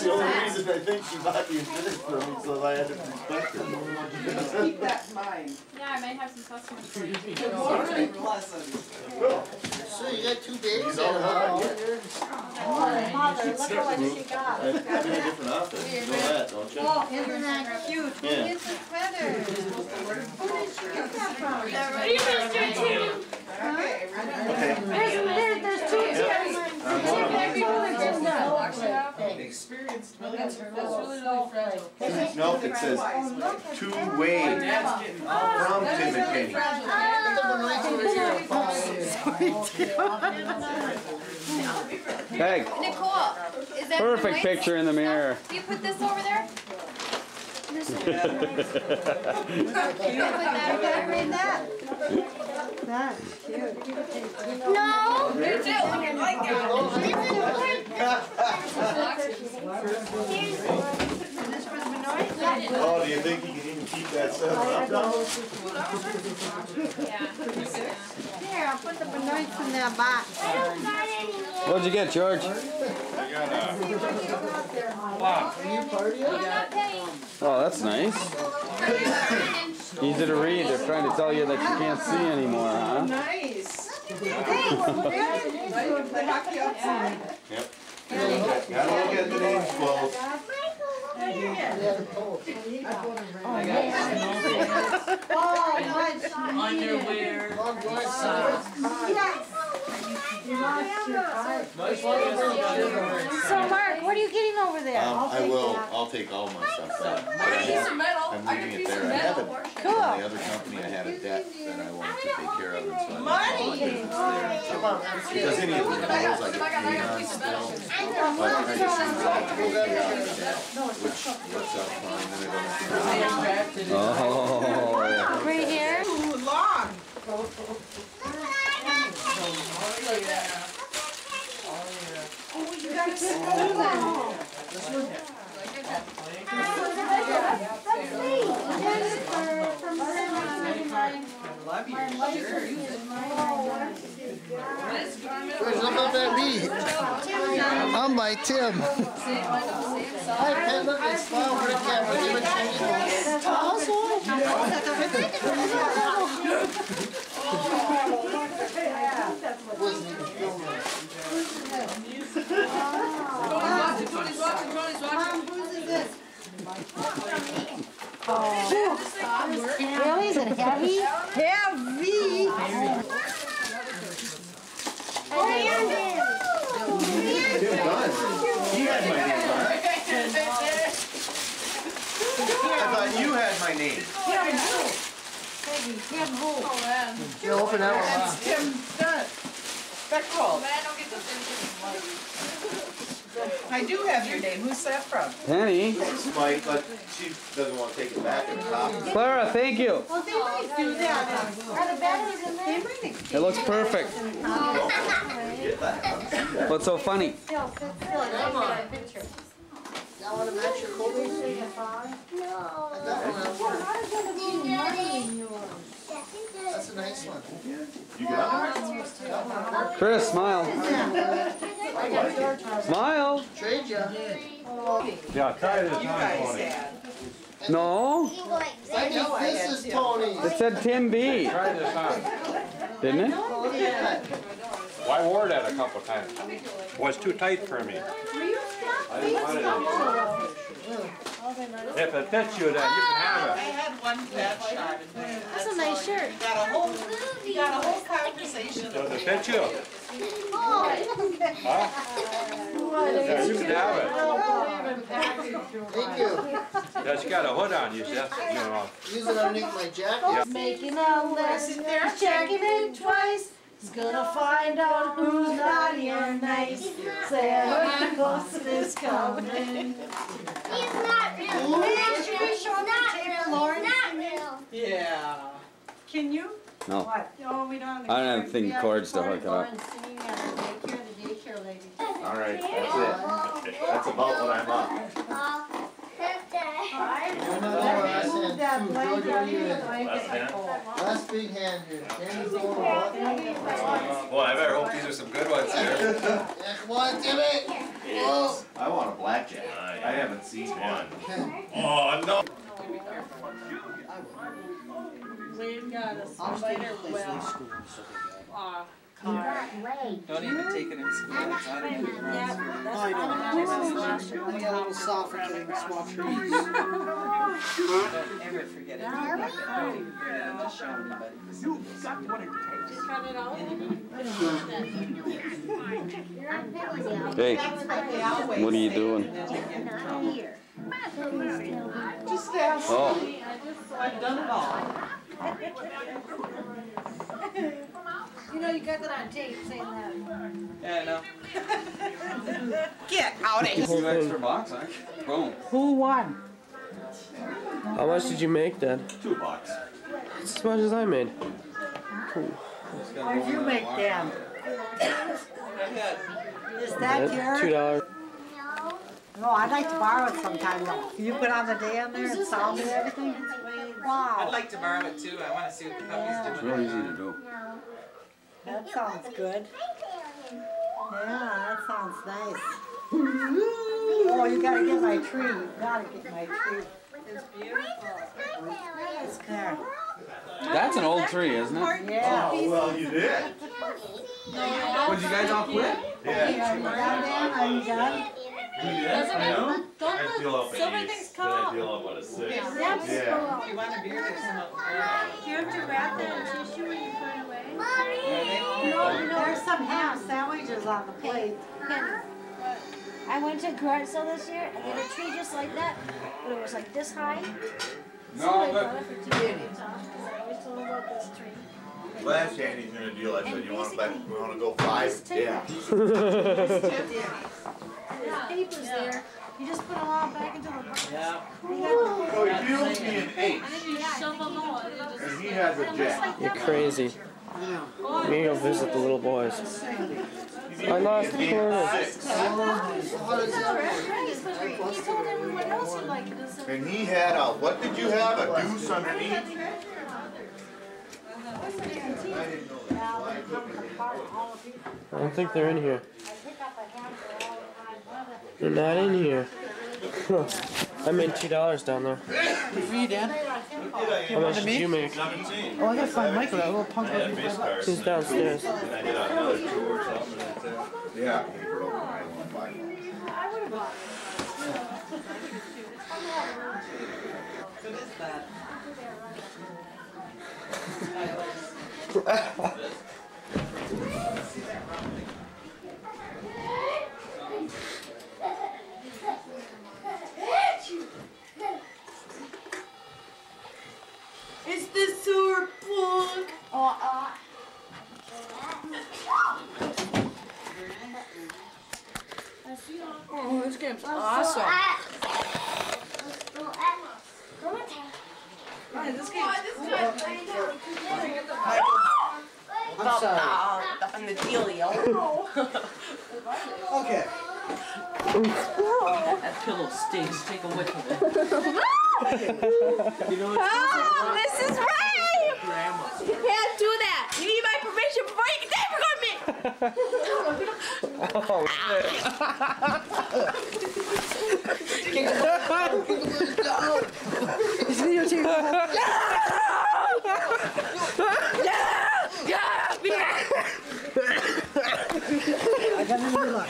the only reason I think she bought the insurance for me, so I had to respect her. Keep that in mind. Yeah, I might have some customers for you. It's very pleasant. So you got two babies Oh, at home? Mother, look what she got. I'm in a different office. You know that, don't you? Oh, isn't that cute? Who Yeah. gets the feather? Who did she get that from? Okay, There's two experienced That's millions. No, it says two-way from Tim and Kenny. Hey, Nicole, is that perfect Benoits? picture in the mirror. Do you put this over there? Can I read that? That's cute. No. Me too. Like Oh, do you think you can even keep that 7-Up down? Here, I'll put the Benoits in that box. What'd you get, George? I got a block. Oh, that's nice. Easy to read. They're trying to tell you that you can't see anymore, huh? Nice. Hey, Play hockey outside. Yep. Gotta look at the names close. Underwear. Yes. So, Mark, what are you getting over there? I'll take all my stuff back. I'm leaving it there. I have it from the other company. I had a debt that I wanted to take care of, and so I left all the business there. Because any of the bills I get paid on still, but I just use that to go pay off the debt, which works out fine, then I don't have to do it. Oh, Right here? Ooh, long. Oh, you gotta sit over there. Love you. George, look up at me. I'm like Tim. Hi, Pen, look at smile for the camera. Give a change. Really? Is it heavy? Heavy! Tim done. He had my name on it. I thought you had my name. You open that one up. That's Tim Bechtolds. I do have your name. Who's that from? Penny. It's Mike, but she doesn't want to take it back and top. Clara, thank you. Well, they might do that. Are the batteries in there? They might It looks perfect. Get that. What's so funny? still sit still. Come on. Picture. Y'all want to match your Kobe? That's a nice one. You got it? Chris, smile. Smile. Trade ya. Yeah, try this You on, guys Tony. had. No. I think this is Tony's. It said Tim B. Try this on. Didn't it? Well, I wore that a couple times. Was too tight for me. I didn't want it. If it fits you, then you can have I had one bad shot. That's a nice shirt. You got a whole conversation. it. Does it fit you? Oh, Huh? Yeah, you can have Thank you. it. That's got a hood on, you see. You know. Use it underneath my jacket. making a list, checking it twice. He's gonna find out who's naughty or nice. Santa Claus is coming. He's not real. Yeah. Can you? No. What? Oh, we don't have the I don't have thin cords to hook it up. Daycare lady. All right, that's it. That's about what I'm up. Move that blanket on your Left blanket. hand? Last big hand here. Danny's going up. Boy, I better hope these are some good ones here. Yeah, come on, Timmy. Whoa. I want a blackjack. haven't seen one. Oh no! We've got a spider web car. Don't even take it in school. It's not even Yeah, I know. I got a little suffocating small trees. Don't ever forget it. Don't even bring it up to show anybody. Just cut it out. Hey, what are you doing? Just ask Oh. me. I've done it all. You know, you got that on tape saying that. Yeah, I know. Get out of here. 2 extra bucks, huh? Boom. Who won? How much did you make, Dad? $2. That's as much as I made. What did you make, Dan? Is that yours? $2. No, I'd like to borrow it sometime though. Can you put on the day on there and sound and everything? Wow. I'd like to borrow it too. I want to see what the puppy's It's doing. real easy to do. That sounds good. Yeah, that sounds nice. Oh, you gotta get my tree. You gotta get my tree. It's beautiful. It's there. That's an old tree, isn't it? Yeah. Oh, well, you did. Would you guys all quit? Are you done, Dan? Are you done? Don't I feel up so at many 8, things then come I up. feel up at a 6. Yeah. Yeah. You want a beer? There's some up Do you have to wrap that in tissue when you put it away? There's some ham sandwiches on the plate. I went to garage sale this year and they had a tree just like that, but it was like this high. No, but I always told them about this tree. Last year, he's gonna deal. I said, you wanna go 5? Yeah. There's papers there. You just put them all back into the box. Yeah. So he deals me an 8, You shove them all. and he has a jack. You're crazy. Maybe go visit the little boys. I lost the corner. 6. He told everyone else he liked it. And he had a, what did you have? A goose underneath? I don't think they're in here. They're not in here. I made $2 down there. For you, Dan? How much did you make? 17. Oh, I gotta find Michael, that little punk. He's downstairs. And I did another 2 or something. That's it. Yeah. He broke my one. What is that? It's the sewer plug. Oh, this game's awesome. This game. I'm sorry. On the dealio. Okay. That pillow stinks. Take a whiff of it. You know what? Oh, this is right! Grandma. You can't do that! You need my permission before you can take me! He's videotaping. I got another luck.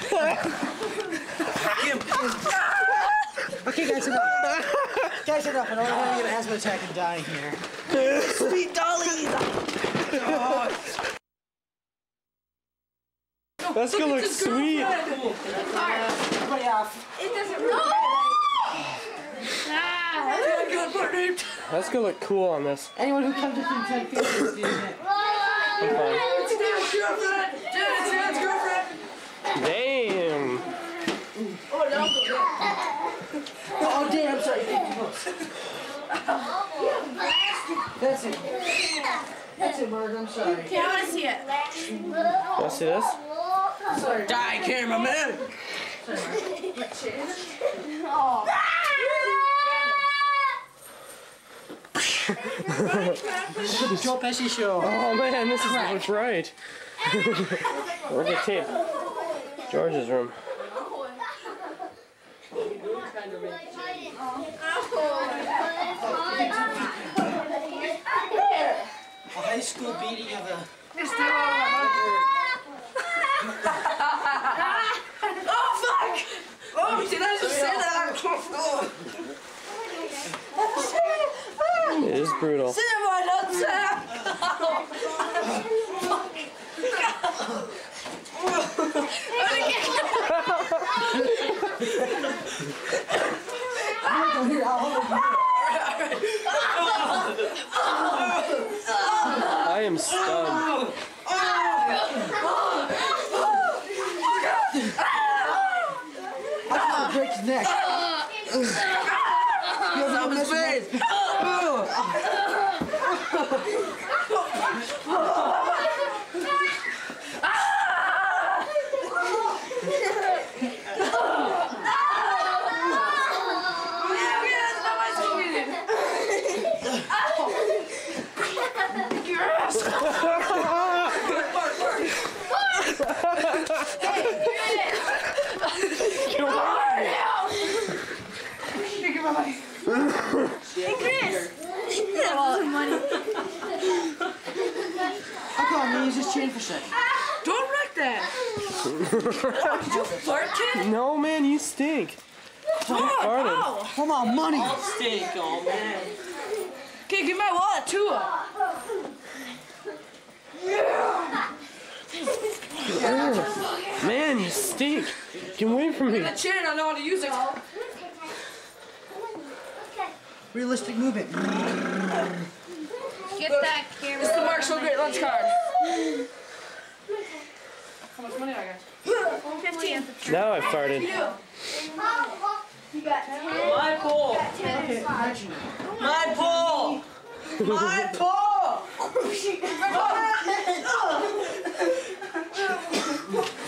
Okay, guys, enough. Guys, enough. I don't want to get an asthma attack and die here. Sweet dollies. That's gonna look sweet. Everybody off. It doesn't really That's gonna look cool on this. Anyone who comes within 10 feet is getting it. I'm fine. Damn. Oh, damn, sorry. That's it. That's it, Mark. I'm sorry. Okay, I want to see it. Wanna see this? Sorry. Die, cameraman. Joe Pesci show. Oh man, this is looks right. Where's the tape? George's room. A high school beating of a... Oh, fuck! Oh, did I just say that? It is brutal. Sit in my nutsack! I am stunned. I'm gonna break his neck. Stop his face! Hey, Chris! That was money. Come on, man, use this chain for a second. Don't wreck that! Did you fart, kid? No, man, you stink. Farted. Come on, money. Stink, oh man. Okay, give my wallet too. Man, you stink. Get away from me. The chain, I know how to use it. Realistic movement. Get that camera. It's the Marshall Great Lunch card. How much money I got? 15. Now I farted. You got 10. My pull. My pull. My pull.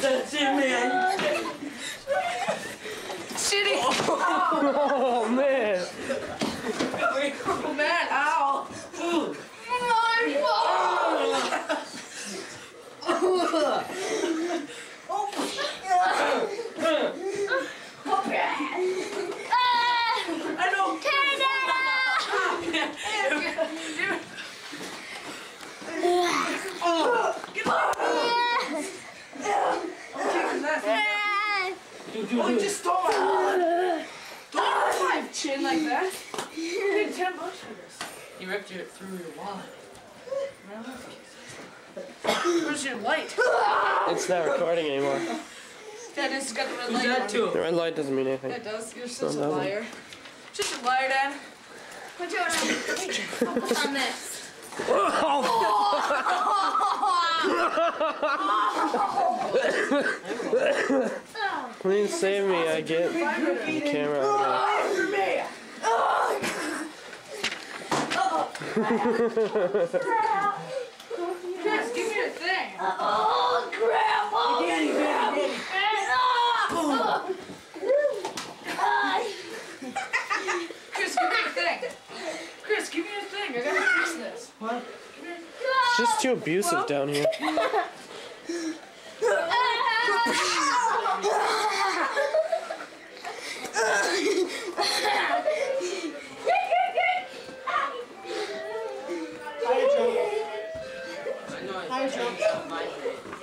That's it, man. Shitty. Oh, man. Oh, man, ow. I know. Oh, you just stole my don't my chin like that. You paid $10 for this. You ripped it through your wallet. Where's your light? It's not recording anymore. Dad, this has got the red light. Who's that to? The red light doesn't mean anything. It does. You're such a No, it doesn't. liar. Such a liar, Dad. Put your focus on this. Please save me. I get the camera out of me. Chris, give me your thing. Oh, Grandma! Daddy, daddy, daddy. Chris, give me your thing. Chris, give me your thing. I gotta fix this. What? It's just too abusive down here.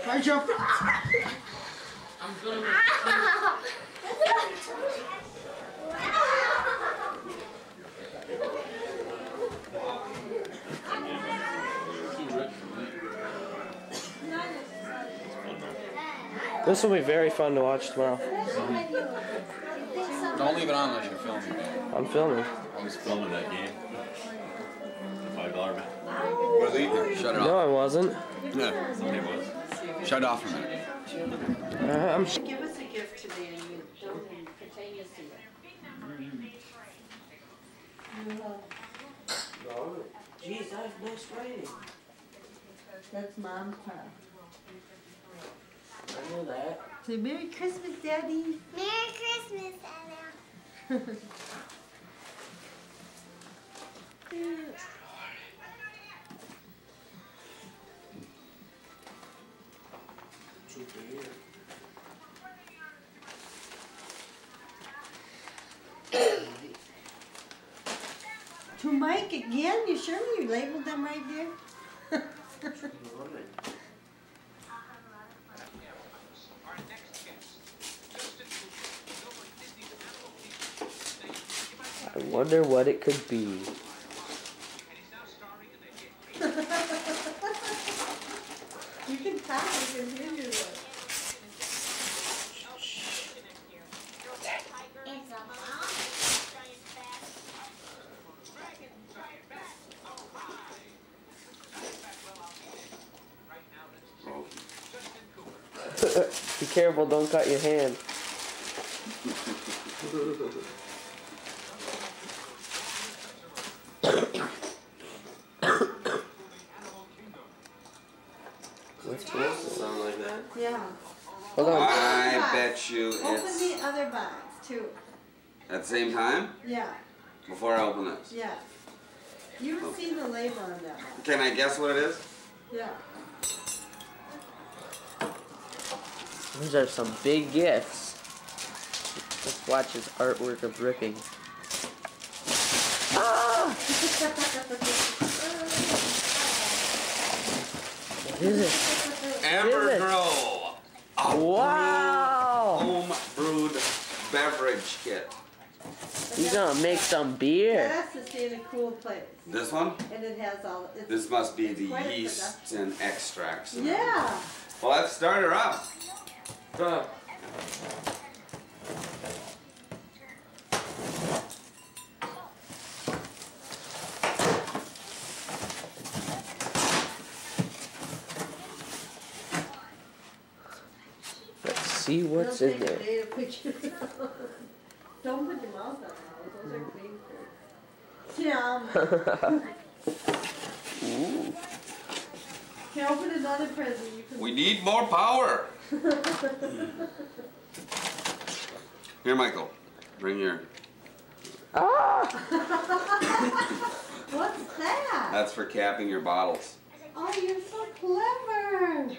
Hi, Joe. I'm gonna This will be very fun to watch tomorrow. Don't leave it on unless you're filming. I'm filming. I was filming that game. The $5 bet. Was he? Shut it No, off. I wasn't. Yeah. Somebody was. Shut it off for a minute. I'm give us a gift today and you don't pertain us to it. Jeez, that was nice writing. That's Mom's house. I knew that. Say Merry Christmas, Daddy. Merry Christmas, Anna. To Mike again? You sure you labeled them right there? I wonder what it could be. You can talk, you can hear you. Be careful, don't cut your hand. What's supposed to sound like that? Yeah. Hold on. I bet you Open it's the other box, too. at the same time? Yeah, Before I open this. yeah. You've seen the label on that one. Can I guess what it is? Yeah. These are some big gifts. Let's watch his artwork of ripping. Ah! What is it? Amber Grow. Wow! Home brewed beverage kit. He's gonna make some beer. That's to stay in a cool place. This one? And it has all. This must be the quite a yeast and extracts. Yeah. Well, let's start her up. Let's see what's in there. Don't put your mouth on those. Those are clean food. Yum. Ooh. Can I open another present? You can. We need more power. Here, Michael. Bring your. Ah! What's that? That's for capping your bottles. Oh, you're so clever.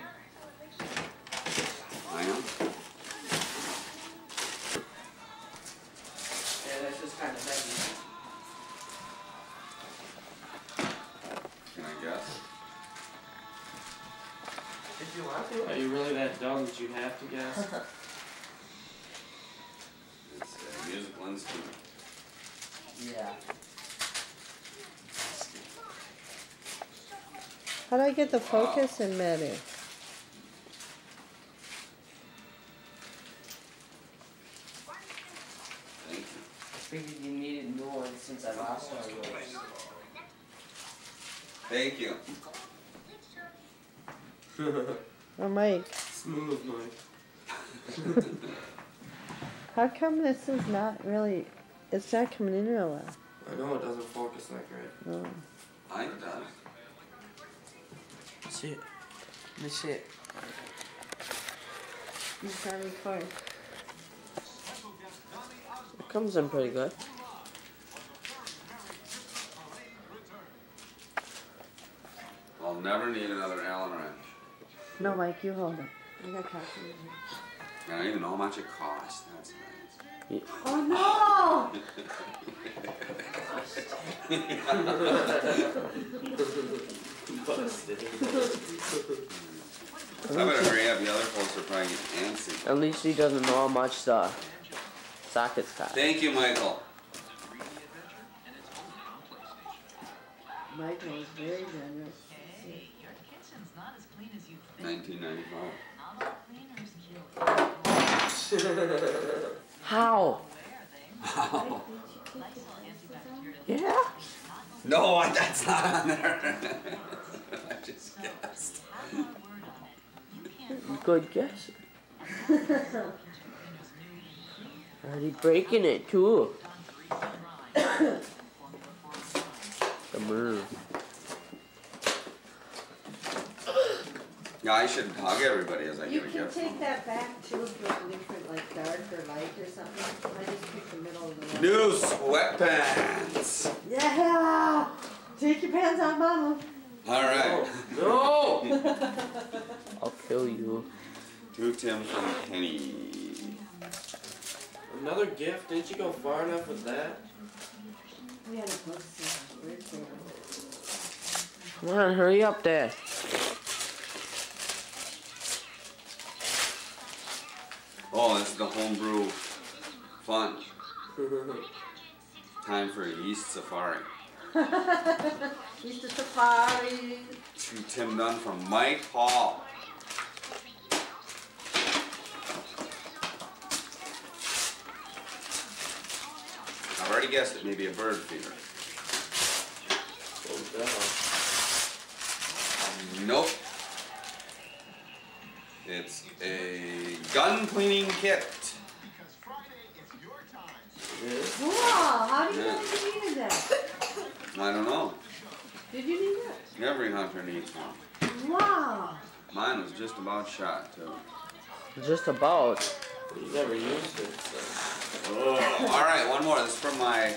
I am. Yeah, that's just kind of heavy. Can I guess? If you want to. Are you really that dumb that you have to guess? It's a musical instrument. Yeah. How do I get the focus in matter? Thank you. I figured you needed new ones since I lost all yours. Thank you. Oh, Mike. Smooth, Mike. How come this is not really? It's not coming in real well. I know it doesn't focus like right. No. I done. See it. Let me see it. You can't record. It comes in pretty good. I'll never need another Allen wrench. No, Mike, you hold it. I got coffee. I don't even know how much it costs. That's nice. Oh no! Busted. I better hurry up. The other folks are probably getting antsy. At least he doesn't know how much the sockets cost. Thank you, Michael. Michael is very generous. $19.95. How? How? Yeah? No, that's not on there. I just guessed. Good guess. Already breaking it too. The move. Yeah, I should hug everybody as I you give a can gift. take that back too if you want different, like dark or light or something. I just pick the middle of the New sweatpants. Yeah! Take your pants on, Mama. All right. No! I'll kill you. To Tim from Penny. Another gift? Didn't you go far enough with that? We had a book sale. Come on, hurry up there. Oh, this is the homebrew fun. Time for a yeast safari. Easter safari. To Tim Dunn from Mike Hall. I've already guessed it may be a bird feeder. Nope. It's a gun cleaning kit. Wow, how do you know you needed that? I don't know. Did you need that? Every hunter needs one. Wow. Mine was just about shot, too. Just about. You never used it, so. Oh, all right, one more. This is from my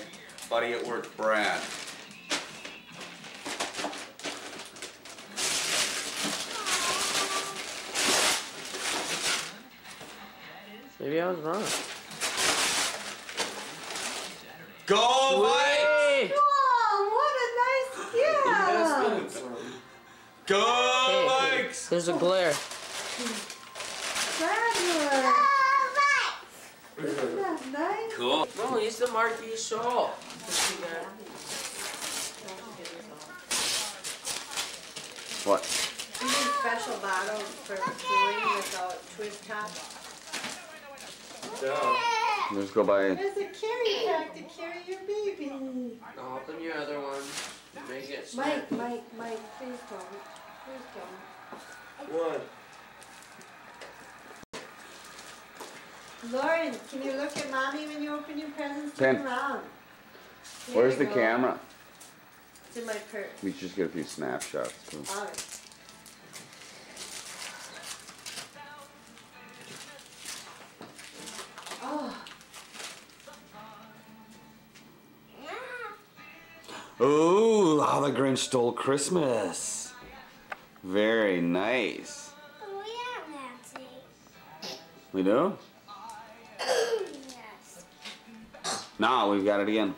buddy at work, Brad. Maybe I was wrong. Go, Mike! Oh, what a nice gift! Go, Hey, Mikes! there's a glare. Fabulous! Isn't that nice? Cool. No, he's the Marquis Shaw. What? We need special bottles for brewing without twist top. Let's go by. There's a carry pack to carry your baby. Open your other one. Make it Mike, snappy. Mike, please don't. Please don't. What? Lauren, can you look at mommy when you open your presents? Pen. Turn around. Here Where's you the go. camera? It's in my purse. We should just get a few snapshots, too. All right. Oh. Ooh, How the Grinch Stole Christmas. Very nice. Oh, yeah, Nancy. We do? Yes. Now we've got it again.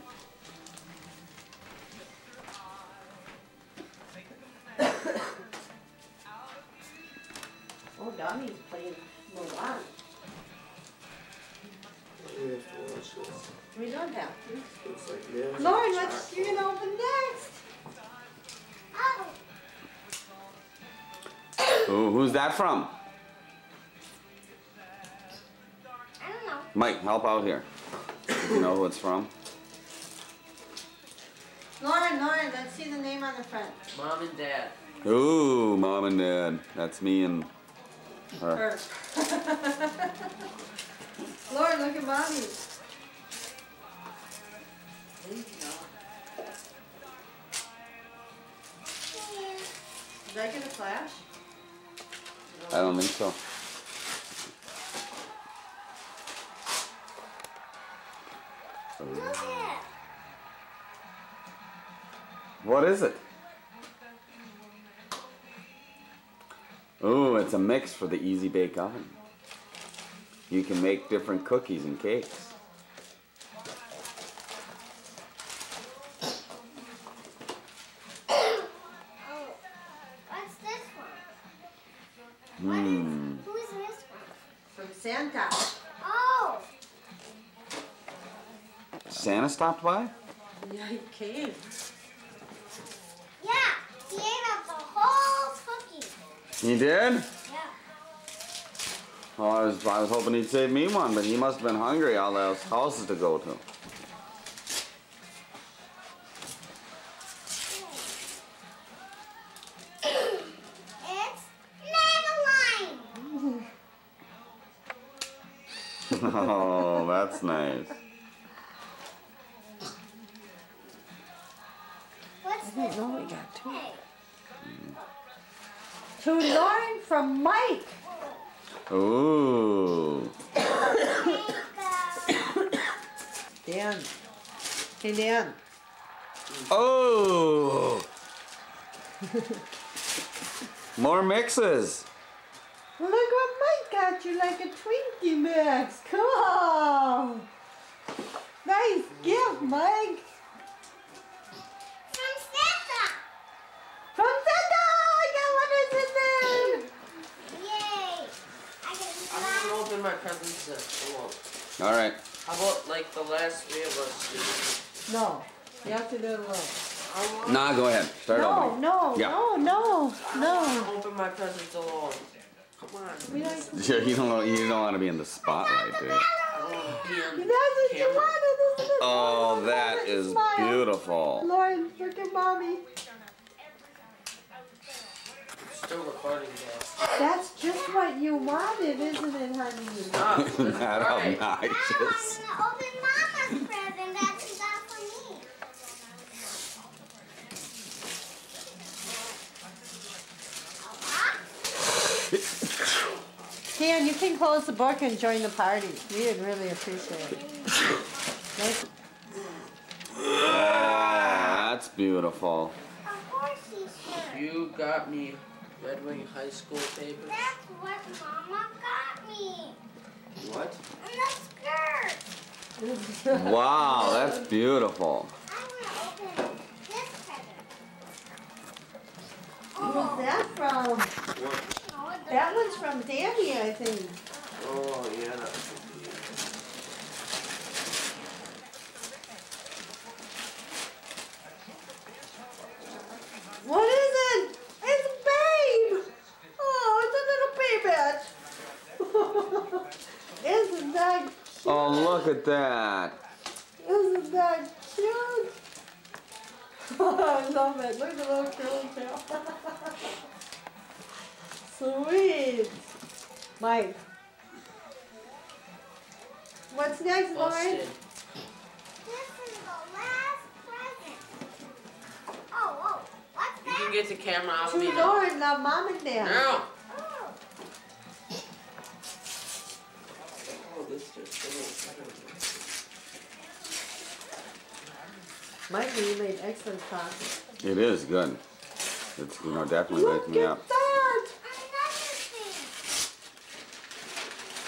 Oh, Donnie's playing Mulan. We don't have to. Lauren, what's you gonna open next? Ooh, who's that from? I don't know. Mike, help out here. Do you know who it's from? Lauren, let's see the name on the front. Mom and Dad. Ooh, Mom and Dad. That's me and her. Her. Lauren, look at mommy. Is that gonna flash? I don't think so. What is it? Ooh, it's a mix for the Easy Bake Oven. You can make different cookies and cakes. What's this one? Hmm. Who is this From Santa. Oh! Santa stopped by? Yeah, he came. Yeah, he ate up the whole cookie. He did? Yeah. Well, I was hoping he'd save me one, but he must have been hungry. All else houses to go to. It's Madeline. Oh, that's nice. What's I didn't this know one? we got two. Hey. To Lauren from Mike. Ooh. Dan. Hey, Dan. Oh. More mixes. Look what Mike got you, like a Twinkie mix. Cool. Nice gift, Mike. All right. How about like the last 3 of us? No, you have to do it alone. Nah, go ahead. Start opening. No, Yeah. no. Open my presents alone. Come on. Yeah, you don't want to be in the spotlight, do you? I don't want to be on the That's what you camera. wanted, isn't it? Oh, that is beautiful. Lauren, look at mommy. Still recording, guys. That's just what you wanted, isn't it, honey? Isn't that obnoxious? I'm gonna open Mama's present that she got for me. Dan, you can close the book and join the party. We would really appreciate it. Nice. That's beautiful. Of course she's sure. You got me Red Wing High School papers. That's what Mama got me. What? And the skirt. Wow, that's beautiful. I'm gonna open this present. Where's that from? What? That one's from Daddy, I think. Oh, yeah. What is it? It's a babe. Oh, it's a little baby. Isn't that cute? Oh, look at that. Isn't that cute? Oh, I love it. Look at the little curly tail. Sweet. Mike. What's next, Lauren? Busted. This is the last present. Oh, what's You that? can get the camera off me To now. Lauren, love Mom and Dad. No. Oh. Oh, this just Mike, you made excellent coffee. It is good. It's, definitely waking me up. Look at that!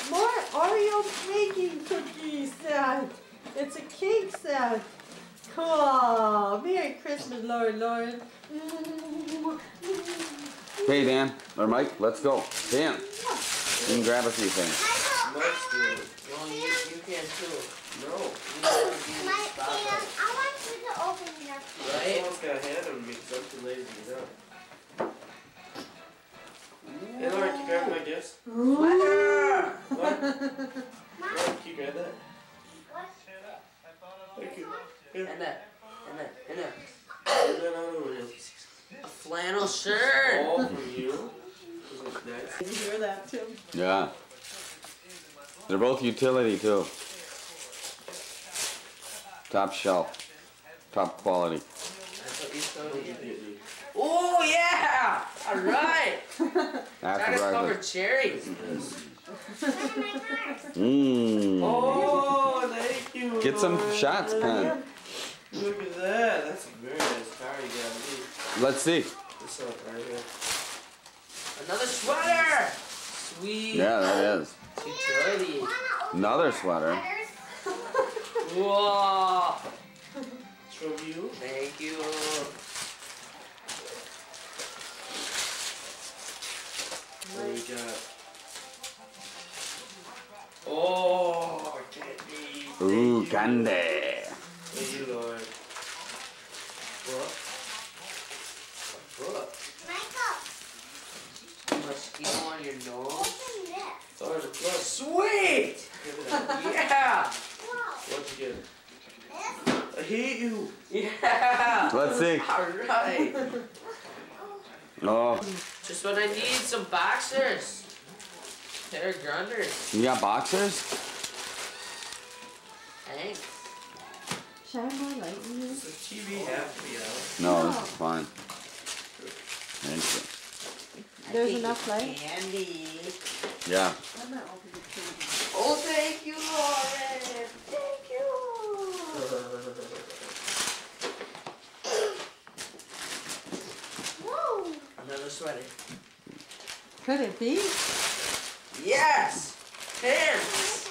More Oreo baking cookie set. It's a cake set. Cool. Merry Christmas, Lauren. Hey, Dan, or Mike, let's go. Dan, you can grab a few things. Mike's doing it. Well, you can too. No. You I want you to open your present. Right? Someone's got to hand them because I'm too lazy to get up. Hey, Lauren, can you grab my gifts? Lauren, can you grab that? Thank you. Here. And that. A flannel shirt. All from you. Did you hear that, Tim? Yeah. They're both utility, too. Top shelf. Top quality. Oh, yeah! All right. After Chocolate covered breakfast. cherries. Mmm. Oh, thank you. Get some shots, Pen. Look at that. That's a very nice car you got me. Let's see. This one right here. Another sweater. Sweet. Yeah, that is. Utility. Another sweater. Whoa. It's from you. Thank you. What do we got? Oh, candy. Ooh, candy. Thank you, Lord. What? What? Michael, Too much skin on your nose? open this. Oh, the blood. Sweet! Yeah! Whoa. What'd you get? This? I hate you. Yeah! Let's see. Alright. Oh, Just when I need some boxers. Pair of grunders. you got boxers? Thanks. Shine more light in here. Does the TV have to be out? No, this is fine. Thank There's enough light. Candy. you. Yeah. I'm not open the TV. Oh, thank you, Lauren. Thank you. Whoa. Another sweater. Could it be? Yes! Pants!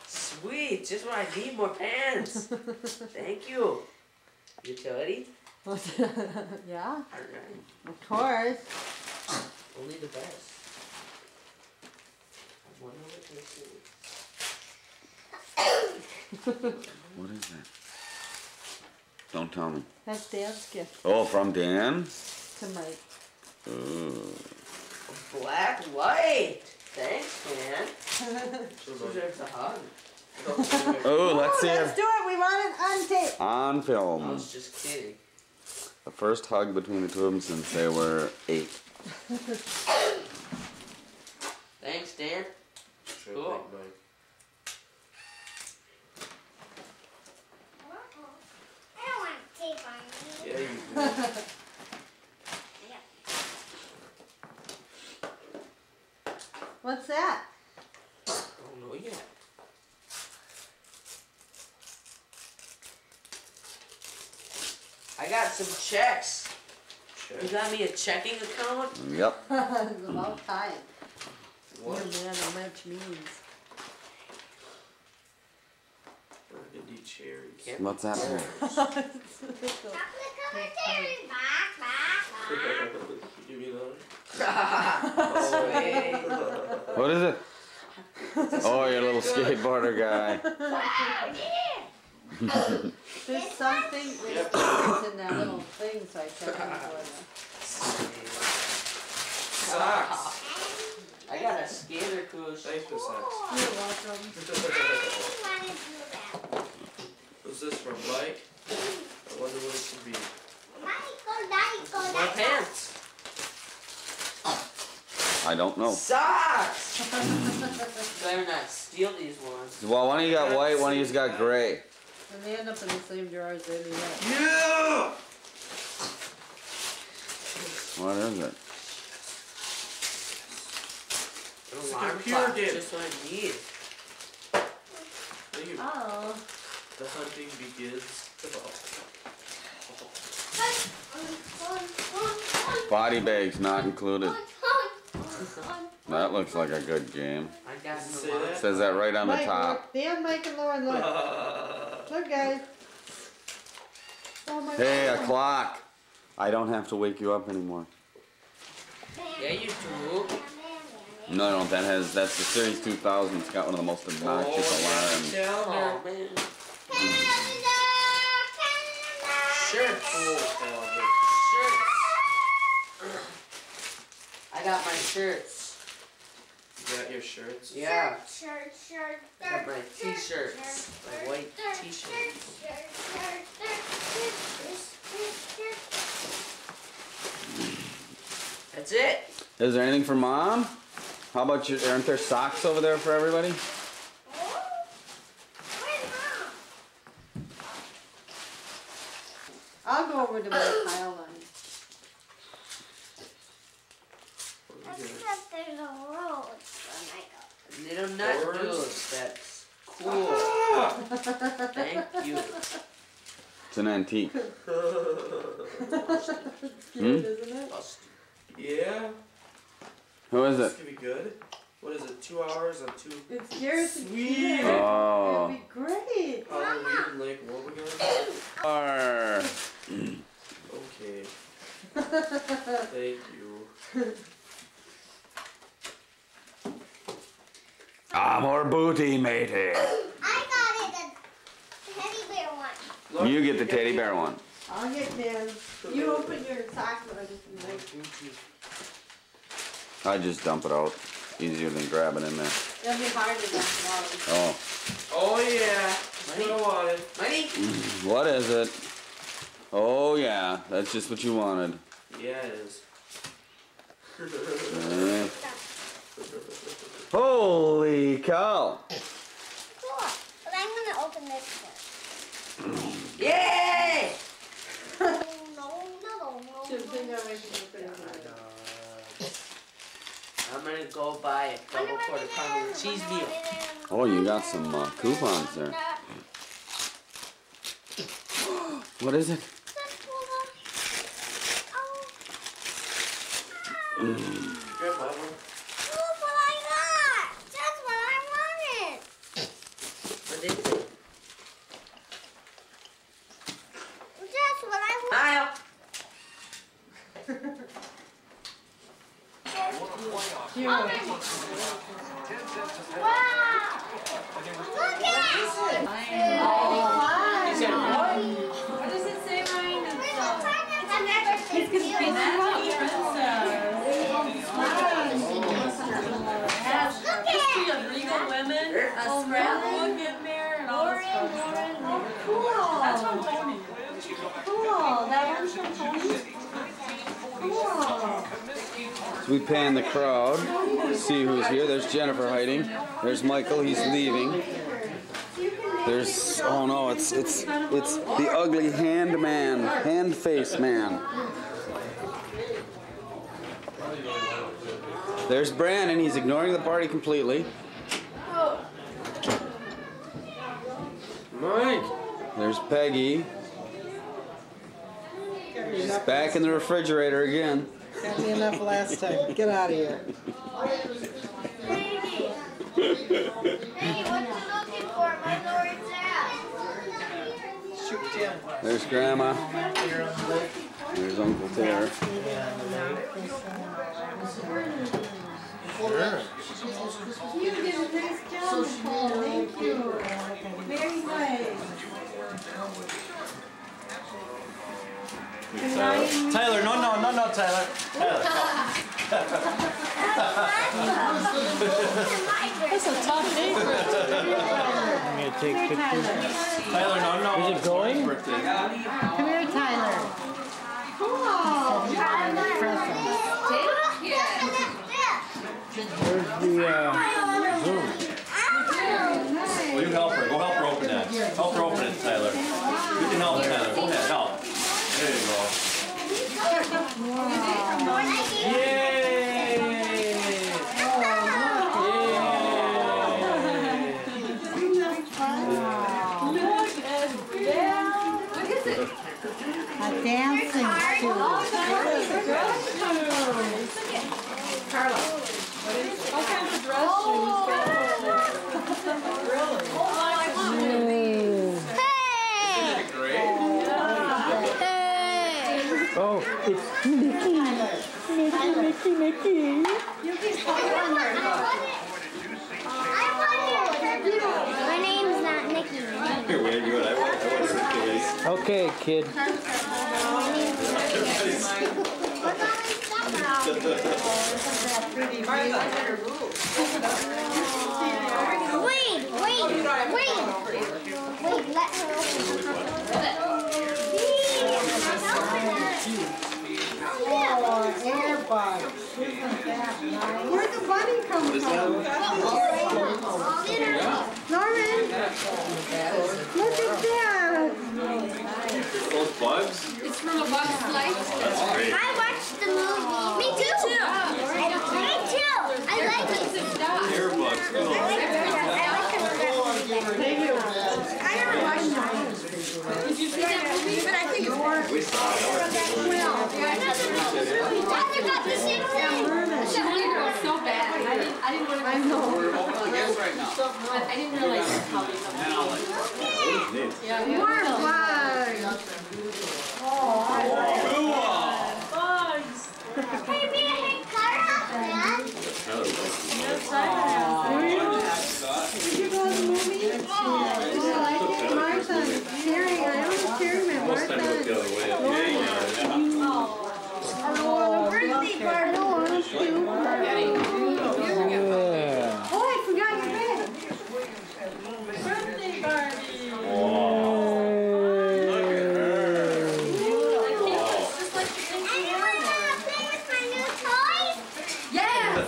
Sweet, just when I need more pants. Thank you. Utility? Yeah, Alright. of course. Only the best. I wonder what this is. What is that? Don't tell me. That's Dan's gift Oh, from Dan? to Mike. Ooh. Black light. Thanks, man. She deserves a hug. Oh, let's see Let's her. do it. We want it on tape. On I film. was just kidding. The first hug between the two of them since they were 8. Thanks, Dan. Sure Cool. thing, Mike. I don't want tape on me. Yeah, you do. What's that? Don't know yet. I got some checks. You got me a checking account? Yep. It's about time. What? You man, how much means. Burgundy cherries. What's that for? Give me another. What is it? Oh, you're a little skateboarder guy. There's something in that little thing, so I check it for Socks. I got a skater coach. Thanks for socks. You're welcome. Who's this from, Mike? I wonder what it could be. My pants. I don't know. Socks! Better not steal these ones. Well, one of you got white, one of you's got gray. And they end up in the same drawers anyway. Yeah! What is it? An It's a alarm computer clock, game. just what I need. Thank you. Oh. The hunting begins. Body bags not included. That looks like a good game. I got Say an alarm. that? Says that right on the Mike, top. look. Dan, Mike, and Lauren, look. Look, guys. Oh my Hey, a God. clock. I don't have to wake you up anymore. Yeah, you do. No, that's the Series 2000. It's got one of the most obnoxious alarms. Oh, man. Shirts. I got my shirts. You got your shirts? Yeah. Shirt. I got my t-shirts. My white t-shirts. That's it. Is there anything for Mom? How about you? Aren't there socks over there for everybody? I'll go over to my pile line. Except there's a road when I go. Little nut juice. That's cool. Thank you. It's an antique. Cute, Hmm? isn't it? Yeah. Who is This it? could be good. What is it? 2 hours and 2 It's yours. Sweet. Oh. It'd be great. Halloween Lake Wobegon? Arr. Okay. Thank you. More booty, matey. I got it, the teddy bear one. You get the teddy bear one. I'll get Dan's. You open your socks, but I just like. I just dump it out. Easier than grabbing in there. That'd be hard to dump it out. Oh. Oh yeah. That's what I wanted. Money? What is it? Oh yeah, that's just what you wanted. Yeah, it is. Eh. Holy cow! Cool. But I'm gonna open this first. Yay! No. Just think I'm making it pretty hard. I'm gonna go buy a double quarter pounder with cheese meal. Oh, you got some coupons there. What is it? Grandma, Look what I got! That's what I wanted! What is it? That's what I wanted! Kyle! Wow! Look at said what? What does it say, Ryan? It's gonna be that history of regal women, a scrapbook in there, and all this stuff. Cool. That's from Tony. Cool. That one's from Tony. Cool. So we pan the crowd, see who's here. There's Jennifer hiding. There's Michael, he's leaving. There's, oh no, it's the ugly hand man, hand face man. There's Brandon, he's ignoring the party completely. Mike. There's Peggy. She's back in the refrigerator again. Got me enough last time. Get out of here. Hey, what you looking for? My door is out. Shoot Jim. There's Grandma. There's Uncle Tara. You did a nice job, Paul. Thank you. Very nice. Tyler, no, Tyler. That's a tough favorite. I'm going to take pictures. Tyler, no. Is it going? Come here, Tyler. Cool. Where's the Zoom? Will you help her? Go help her open that. Help her open it, Tyler. You can help Tyler. Go ahead, help. There you go. Yay! What is it? A dancing shoe. Carla. All kinds of dress shoes. Really? Oh, I want one of these. Hey! Great. Oh, it's Mickey. Mickey. My name's not Nikki. Here, wait, you and I want to Okay, kid. Wait, let her Oh, airbag. Where'd the bunny come from? Norman, look at that. Those bugs? It's from a Bug's Life. That's great. I watched the movie. Me too. Me too. I like it. Air bugs. Cool. I never watched that. Did you see that movie? But I think it's worse. We saw it. Father got the same thing. That movie was so bad. I didn't want to. I know. We're open the gifts right now. But I didn't realize how big of More bugs. bugs. Hey, Clara. Did you go to the movie? Martha, Terry, I don't know Terry, man. Most time we look the other way. Birthday party. Oh, I forgot your bed. Birthday party. Yes!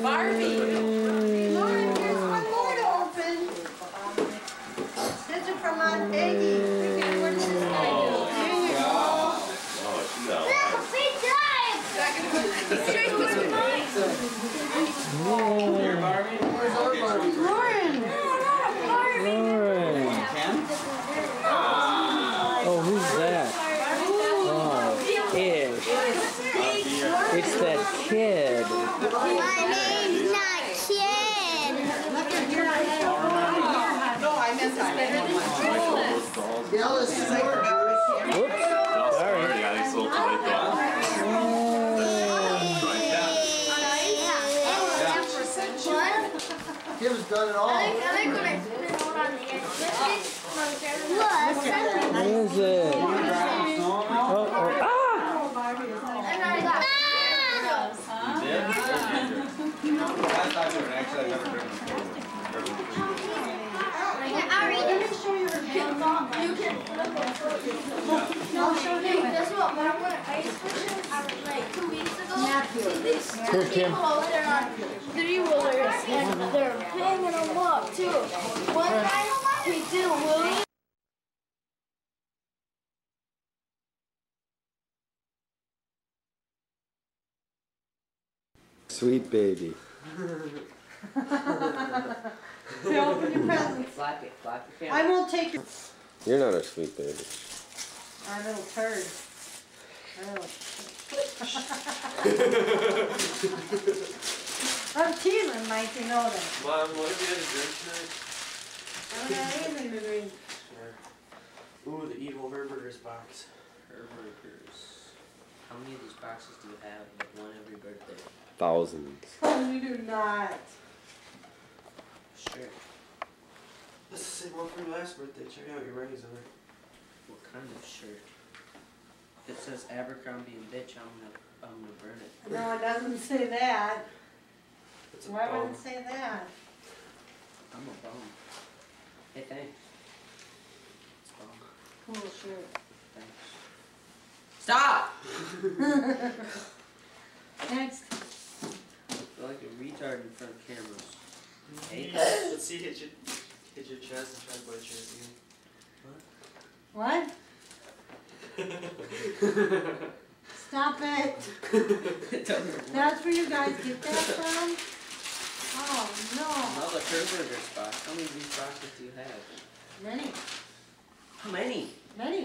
Barbie! Lauren, here's one more to open. This is from Aunt Peggy. What does this guy do? There you go. Here, Barbie. Where's our Barbie? Lauren! Lauren. Oh, who's that? Oh, Ish. It's that kid. My name's not Kid. Look at your head. No, I meant that. Dallas is Whoops. Sorry. What? Kim's done it all. I like when I is it? Uh-oh. Ah! Guess what? When I went ice fishing, like 2 weeks ago, these people out there on 3-wheelers, and they're hanging them up too. One guy, he did a wheelie. Sweet baby. Here, open your presents. Flap it, I won't take your. You're not a sweet baby. Our little turd. I'm teasing, Mike, you know that. Mom, what have you had to drink tonight? I don't have anything to drink. Sure. Ooh, the evil Herberger's box. Herbergers. How many of these boxes do you have? Like one every birthday? Thousands. Oh, you do not. Sure. That's the same one from your last birthday. Check out your rings in there. What kind of shirt? If it says Abercrombie and bitch, I'm gonna burn it. No, it doesn't say that. It's a Why bum. would it say that? I'm a bum. Hey, thanks. It's bum. Cool shirt. Thanks. Stop! Next. I feel like a retard in front of cameras. Hey, Let's see, hit your chest and try to bite your What? Stop it. That's where you guys get that from? Oh, no. Another Herberger's box. How many of these boxes do you have? Many. How many? Many.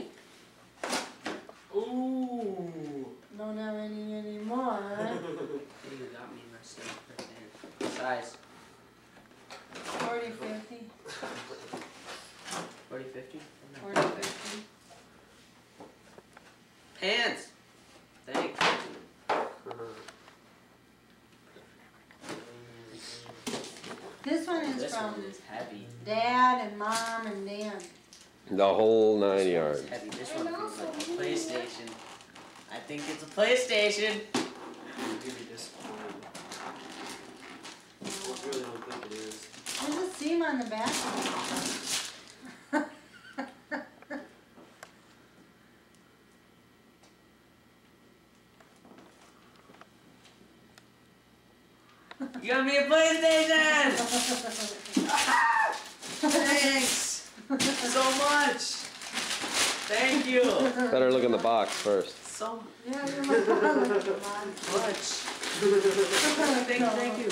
Ooh. Don't have any anymore. Hey, you got me myself right there. Size? 40, 50. 40, 50? 40, 50. Pants! Thanks. This one is This from one is heavy. Dad and Mom and Dan. The whole 9 yards. It's heavy. This one feels like a PlayStation. I think it's a PlayStation. You're gonna be disappointed. I really don't think it is. There's a seam on the back of You got me a PlayStation! Thanks so much. Thank you. Better look in the box first. So Yeah, you're my father. much. Thank you.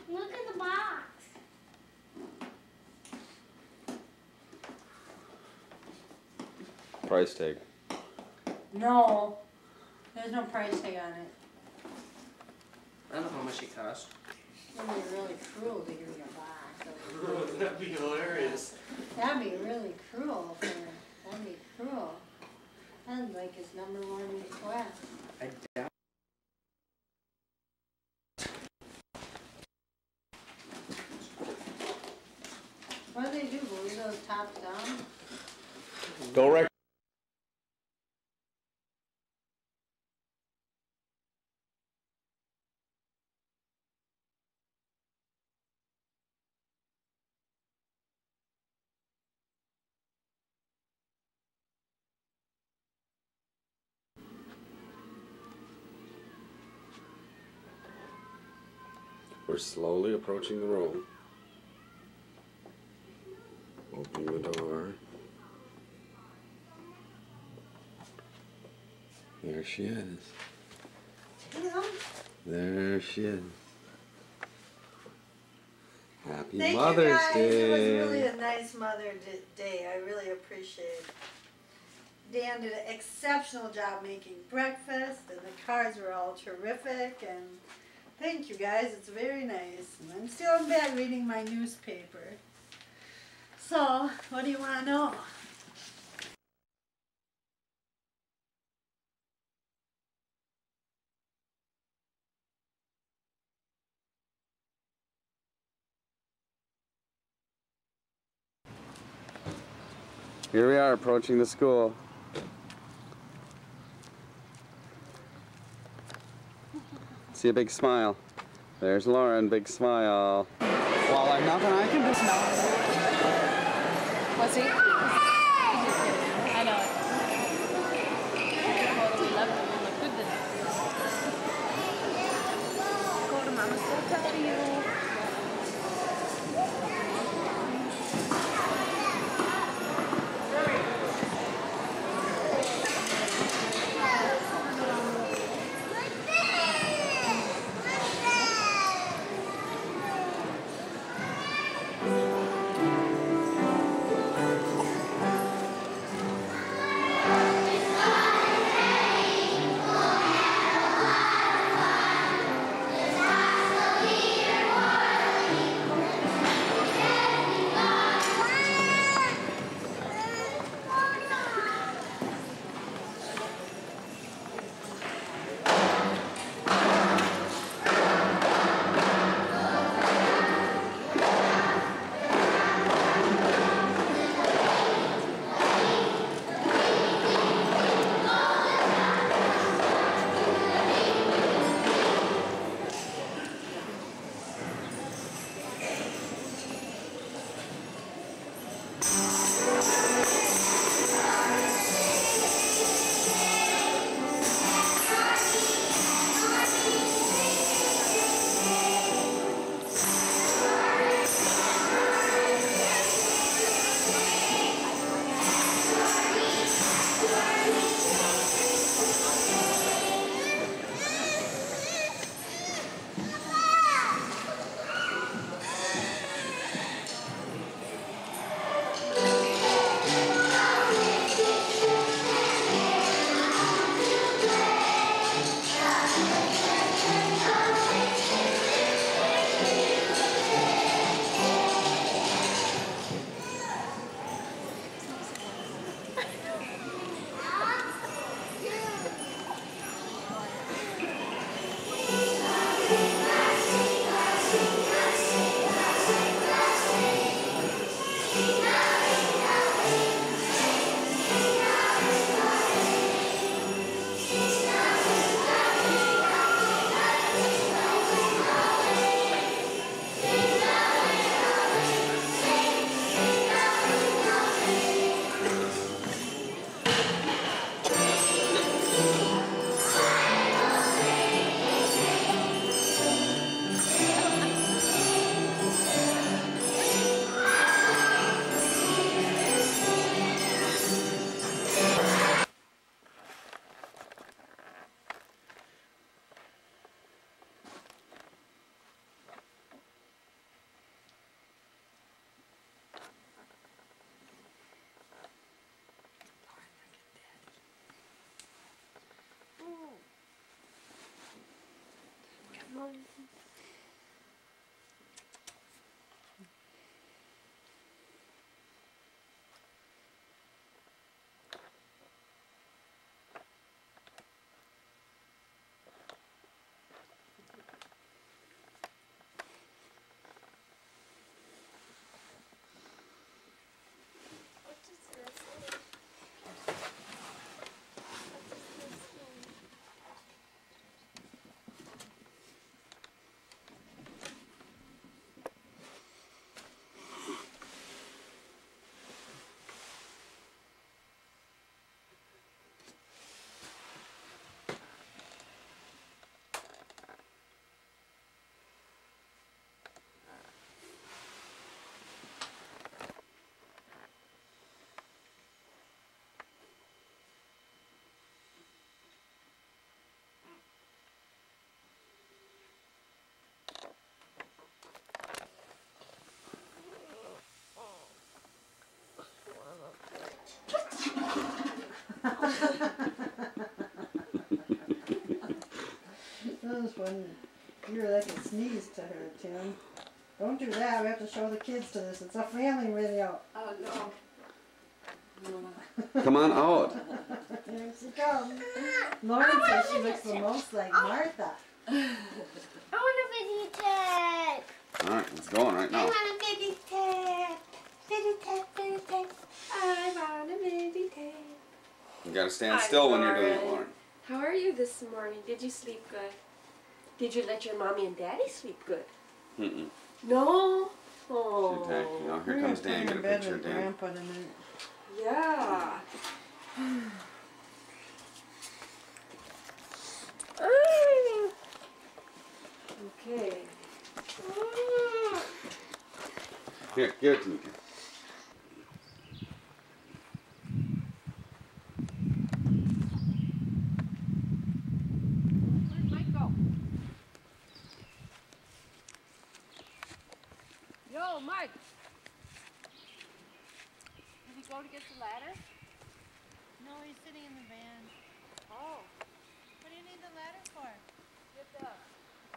Look at the box. Price tag. No. There's no price tag on it. I don't know how much it costs. It'd be really cruel to give you a box. That'd be hilarious. That'd be really cruel for him. That'd be cruel. That'd like his #1 request. I doubt. What do they do? Glue those tops down? Don't wreck. We're slowly approaching the room. Opening the door. There she is. There she is. Happy Thank Mother's you guys. Day. It was really a nice Mother's Day. I really appreciate it. Dan did an exceptional job making breakfast, and the cards were all terrific. And thank you guys. It's very nice. And I'm still in bed reading my newspaper. So, what do you want to know? Here we are approaching the school. See a big smile. There's Lauren, big smile. Well, I'm nothing I can do. What's he? I know. Go to Mama's so proud of you. That was when you were like a sneeze to her, Tim. Don't do that. We have to show the kids to this. It's a family video. Oh, no. Come on out. Here she comes. Lauren says she looks the most like Martha. I want a baby tap. Alright, it's going right I now. want a baby tap. Baby tap, baby tap. I want gotta stand still when you're doing it, Lauren. How are you this morning? Did you sleep good? Did you let your mommy and daddy sleep good? Mm-mm. No? Too Oh. tight. You know, here comes Dan. Get a picture of Dan. Grandpa in a minute. Yeah. Okay. Here, give it to me. Where'd Mike go? Yo, Mike. Did he go to get the ladder? No, he's sitting in the van. Oh. What do you need the ladder for? Get the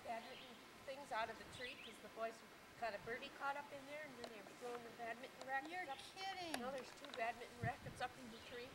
badminton things out of the tree because the boys got a birdie caught up in there and then they were throwing the badminton rackets You're up. kidding. No, there's 2 badminton rackets up in the tree.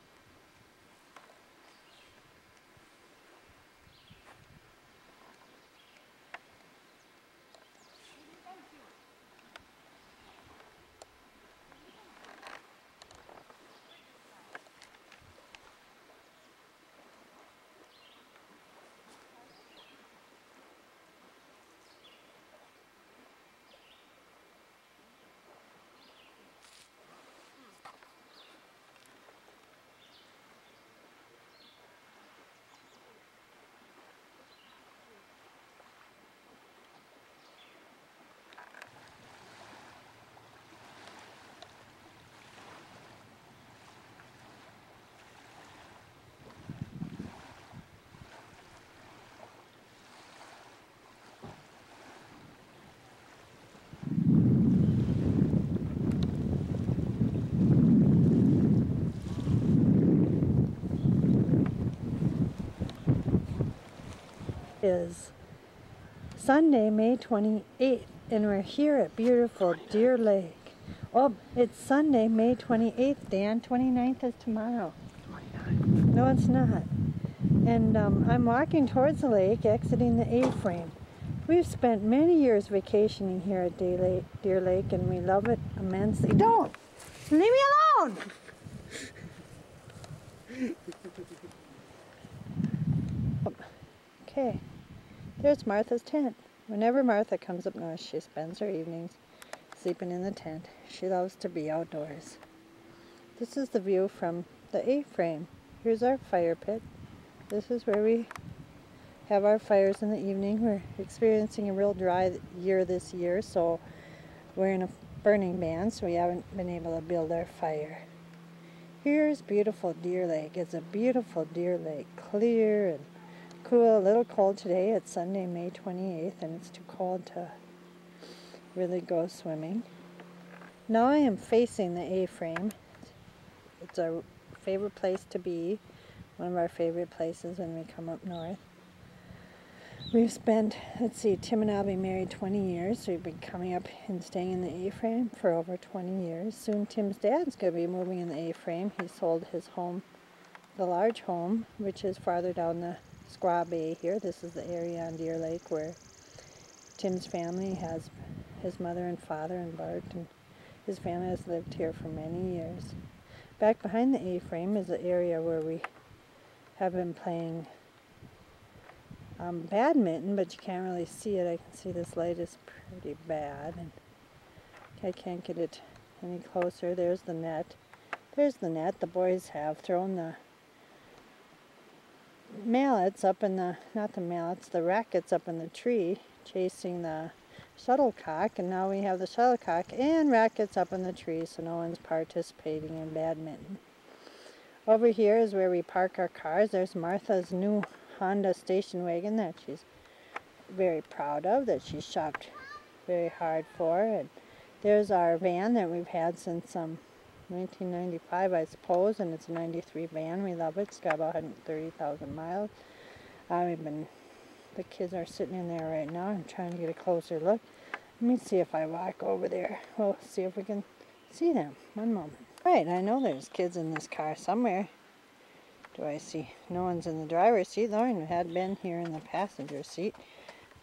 Is Sunday, May 28th, and we're here at beautiful Deer Lake. Oh, it's Sunday, May 28th, Dan. 29th is tomorrow. 29. No, it's not. And I'm walking towards the lake, exiting the A-frame. We've spent many years vacationing here at Deer Lake, and we love it immensely. Don't! Leave me alone! Okay. There's Martha's tent. Whenever Martha comes up north, she spends her evenings sleeping in the tent. She loves to be outdoors. This is the view from the A-frame. Here's our fire pit. This is where we have our fires in the evening. We're experiencing a real dry year this year, so we're in a burning ban, so we haven't been able to build our fire. Here's beautiful Deer Lake. It's a beautiful Deer Lake, clear and cool, a little cold today. It's Sunday, May 28th, and it's too cold to really go swimming. Now I am facing the A-frame. It's our favorite place to be, one of our favorite places when we come up north. We've spent, let's see, Tim and I will be married 20 years. So we've been coming up and staying in the A-frame for over 20 years. Soon Tim's dad's going to be moving in the A-frame. He sold his home, the large home, which is farther down the Squaw Bay here. This is the area on Deer Lake where Tim's family has his mother and father and Bart, and his family has lived here for many years. Back behind the A-frame is the area where we have been playing badminton, but you can't really see it. I can see this light is pretty bad, and I can't get it any closer. There's the net. There's the net. The boys have thrown the mallets up in the, not the mallets, the rackets up in the tree, chasing the shuttlecock, and now we have the shuttlecock and rackets up in the tree, so no one's participating in badminton. Over here is where we park our cars. There's Martha's new Honda station wagon that she's very proud of, that she shopped very hard for, and there's our van that we've had since 1995, I suppose, and it's a 93 van. We love it. It's got about 130,000 miles. The kids are sitting in there right now. I'm trying to get a closer look. Let me see if I walk over there. We'll see if we can see them. One moment. Right, I know there's kids in this car somewhere. Do I see? No one's in the driver's seat. Lauren had been here in the passenger seat.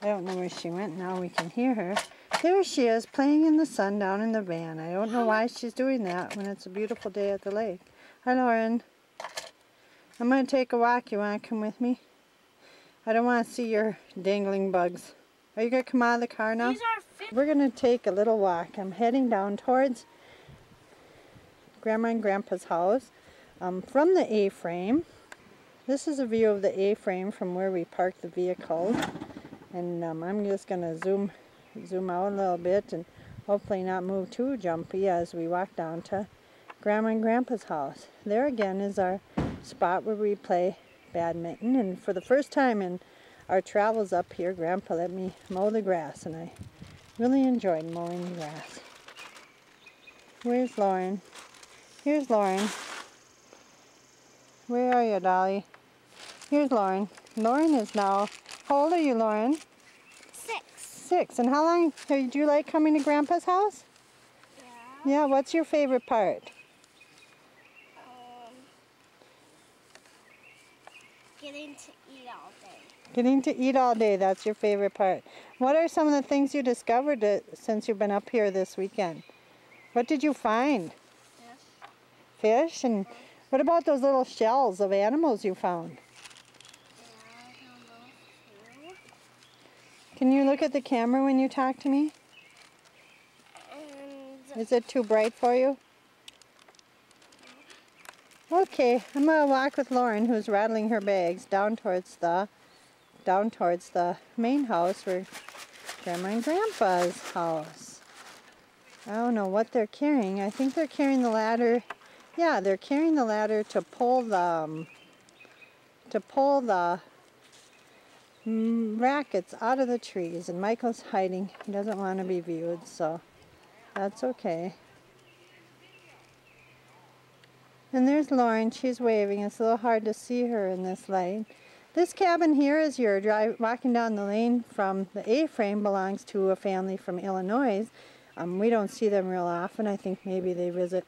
I don't know where she went. Now we can hear her. There she is, playing in the sun down in the van. I don't know why she's doing that when it's a beautiful day at the lake. Hi, Lauren. I'm going to take a walk. You want to come with me? I don't want to see your dangling bugs. Are you going to come out of the car now? We're going to take a little walk. I'm heading down towards Grandma and Grandpa's house from the A-frame. This is a view of the A-frame from where we park the vehicles. And I'm just going to zoom out a little bit and hopefully not move too jumpy as we walk down to Grandma and Grandpa's house. There again is our spot where we play badminton, and for the first time in our travels up here, Grandpa let me mow the grass, and I really enjoyed mowing the grass. Where's Lauren? Here's Lauren. Where are you, Dolly? Here's Lauren. Lauren is now, how old are you, Lauren? 6. 6. And how long do you like coming to Grandpa's house? Yeah. Yeah, what's your favorite part? Getting to eat all day. Getting to eat all day, that's your favorite part. What are some of the things you discovered since you've been up here this weekend? What did you find? Fish. Fish? And what about those little shells of animals you found? Yeah, I found those too. Can you look at the camera when you talk to me? And is it too bright for you? Okay, I'm going to walk with Lauren, who's rattling her bags, down towards the main house where Grandma and Grandpa's house. I don't know what they're carrying. I think they're carrying the ladder. Yeah, they're carrying the ladder to pull the rackets out of the trees. And Michael's hiding. He doesn't want to be viewed, so that's okay. And there's Lauren. She's waving. It's a little hard to see her in this light. This cabin here, as you're walking down the lane from the A-frame, belongs to a family from Illinois. We don't see them real often. I think maybe they visit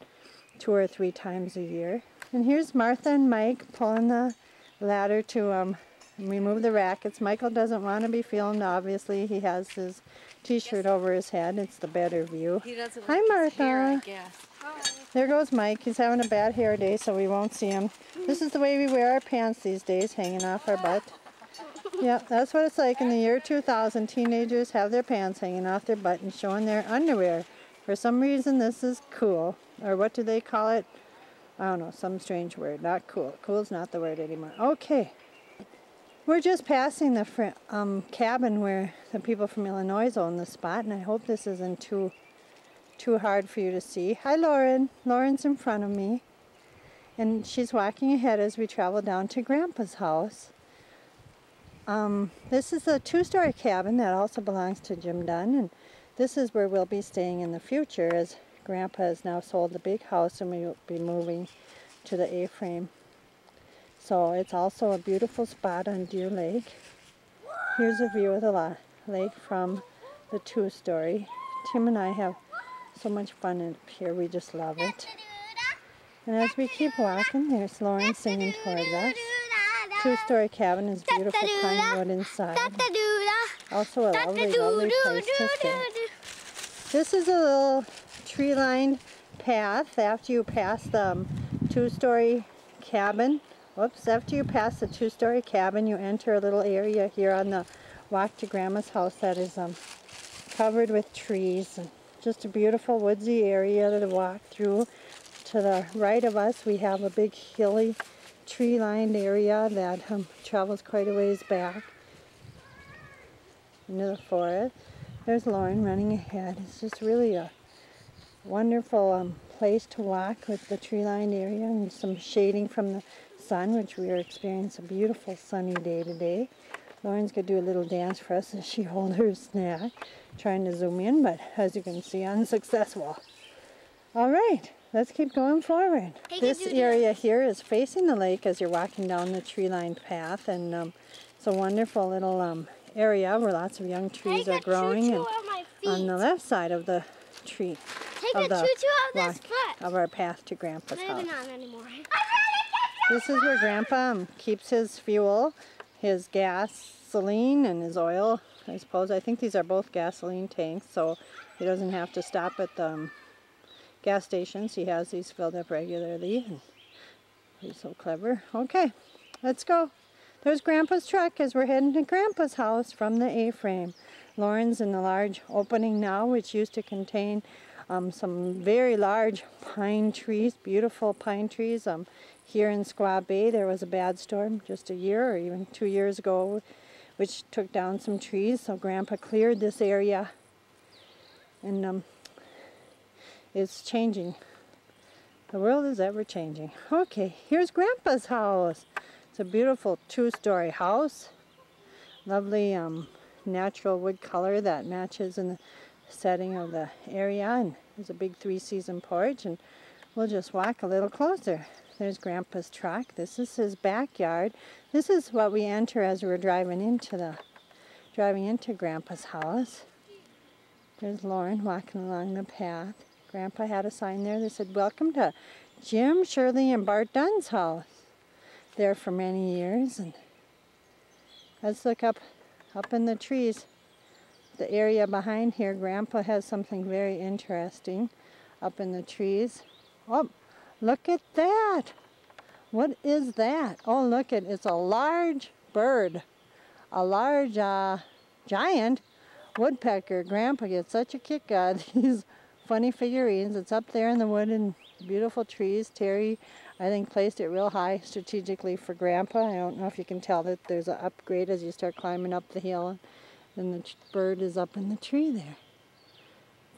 2 or 3 times a year. And here's Martha and Mike pulling the ladder to remove the rackets. Michael doesn't want to be filmed, obviously. He has his t-shirt over his head. It's the better view. He doesn't Hi, like Martha. his hair, I guess. There goes Mike. He's having a bad hair day, so we won't see him. This is the way we wear our pants these days, hanging off our butt. Yeah, that's what it's like in the year 2000. Teenagers have their pants hanging off their butt and showing their underwear. For some reason, this is cool. Or what do they call it? I don't know, some strange word. Not cool. Cool's not the word anymore. Okay. We're just passing the cabin where the people from Illinois own the spot, and I hope this isn't too hard for you to see. Hi, Lauren. Lauren's in front of me, and she's walking ahead as we travel down to Grandpa's house. This is a 2-story cabin that also belongs to Jim Dunn, and this is where we'll be staying in the future, as Grandpa has now sold the big house and we will be moving to the A-frame. So it's also a beautiful spot on Deer Lake. Here's a view of the lake from the 2-story. Tim and I have so much fun up here. We just love it. And as we keep walking, there's Lauren singing towards us. 2-story cabin is beautiful pine wood inside. Also a lovely, lovely place to stay. This is a little tree-lined path after you pass the 2-story cabin. Whoops, after you pass the 2-story cabin, you enter a little area here on the walk to Grandma's house that is covered with trees. And just a beautiful woodsy area to walk through. To the right of us, we have a big hilly tree-lined area that travels quite a ways back into the forest. There's Lauren running ahead. It's just really a wonderful place to walk with the tree-lined area and some shading from the sun, which we are experiencing a beautiful sunny day today. Lauren's going to do a little dance for us as she holds her snack, trying to zoom in, but as you can see, unsuccessful. All right. Let's keep going forward. This area here is facing the lake as you're walking down the tree-lined path, and it's a wonderful little area where lots of young trees are growing. And on the left side of the tree, of our path to Grandpa's house. This is where Grandpa keeps his fuel, his gasoline, and his oil. I suppose I think these are both gasoline tanks, so he doesn't have to stop at the gas stations. He has these filled up regularly. He's so clever. Okay, let's go. There's Grandpa's truck as we're heading to Grandpa's house from the A-frame. Lauren's in the large opening now, which used to contain some very large pine trees, beautiful pine trees. Here in Squaw Bay there was a bad storm just a year or even 2 years ago, which took down some trees. So Grandpa cleared this area, and it's changing. The world is ever changing. Okay, here's Grandpa's house. It's a beautiful 2-story house. Lovely natural wood color that matches in the setting of the area, and there's a big 3-season porch, and we'll just walk a little closer. There's Grandpa's truck. This is his backyard. This is what we enter as we're driving into Grandpa's house. There's Lauren walking along the path. Grandpa had a sign there that said, "Welcome to Jim, Shirley, and Bart Dunn's house." There for many years. And let's look up in the trees. The area behind here, Grandpa has something very interesting up in the trees. Oh, look at that! What is that? Oh, look, it's a large bird. A large, giant woodpecker. Grandpa gets such a kick out of these funny figurines. It's up there in the wood and beautiful trees. Terry, I think, placed it real high strategically for Grandpa. I don't know if you can tell that there's an upgrade as you start climbing up the hill. And the bird is up in the tree there.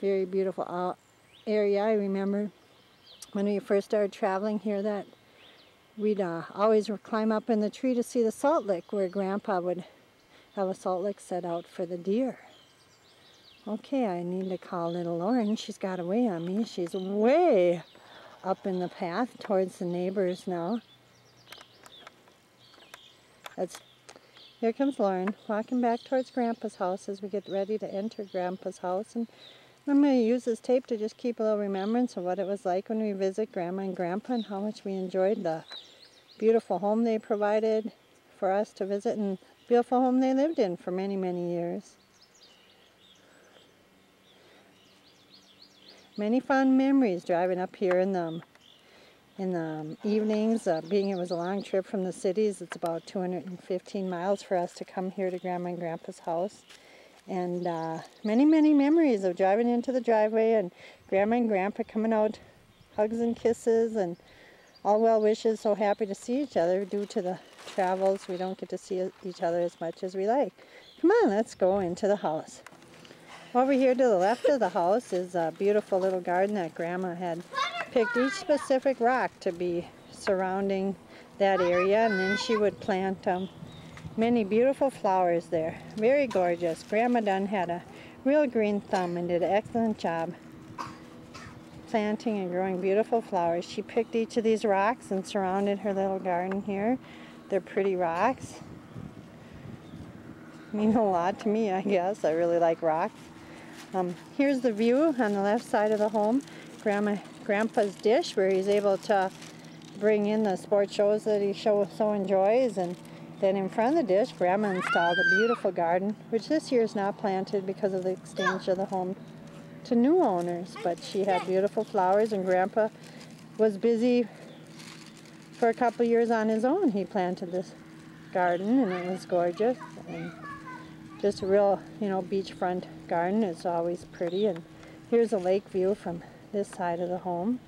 Very beautiful area. I remember when we first started traveling here that we'd always climb up in the tree to see the salt lick, where Grandpa would have a salt lick set out for the deer. Okay, I need to call little Lauren. She's got away on me. She's way up in the path towards the neighbors now. Here comes Lauren, walking back towards Grandpa's house as we get ready to enter Grandpa's house. And I'm going to use this tape to just keep a little remembrance of what it was like when we visit Grandma and Grandpa, and how much we enjoyed the beautiful home they provided for us to visit, and beautiful home they lived in for many, many years. Many fond memories driving up here in the evenings. Being it was a long trip from the cities, it's about 215 miles for us to come here to Grandma and Grandpa's house. And many, many memories of driving into the driveway and Grandma and Grandpa coming out, hugs and kisses and all well wishes. So happy to see each other. Due to the travels, we don't get to see each other as much as we like. Come on, let's go into the house. Over here to the left of the house is a beautiful little garden that Grandma had picked each specific rock to be surrounding that area, and then she would plant many beautiful flowers there. Very gorgeous. Grandma Dunn had a real green thumb and did an excellent job planting and growing beautiful flowers. She picked each of these rocks and surrounded her little garden here. They're pretty rocks. Mean a lot to me, I guess. I really like rocks. Here's the view on the left side of the home. Grandpa's dish, where he's able to bring in the sports shows that he so enjoys. And then in front of the dish, Grandma installed a beautiful garden, which this year is not planted because of the exchange of the home to new owners. But she had beautiful flowers, and Grandpa was busy for a couple years on his own. He planted this garden, and it was gorgeous. And just a real, beachfront garden. It's always pretty. And here's a lake view from this side of the home.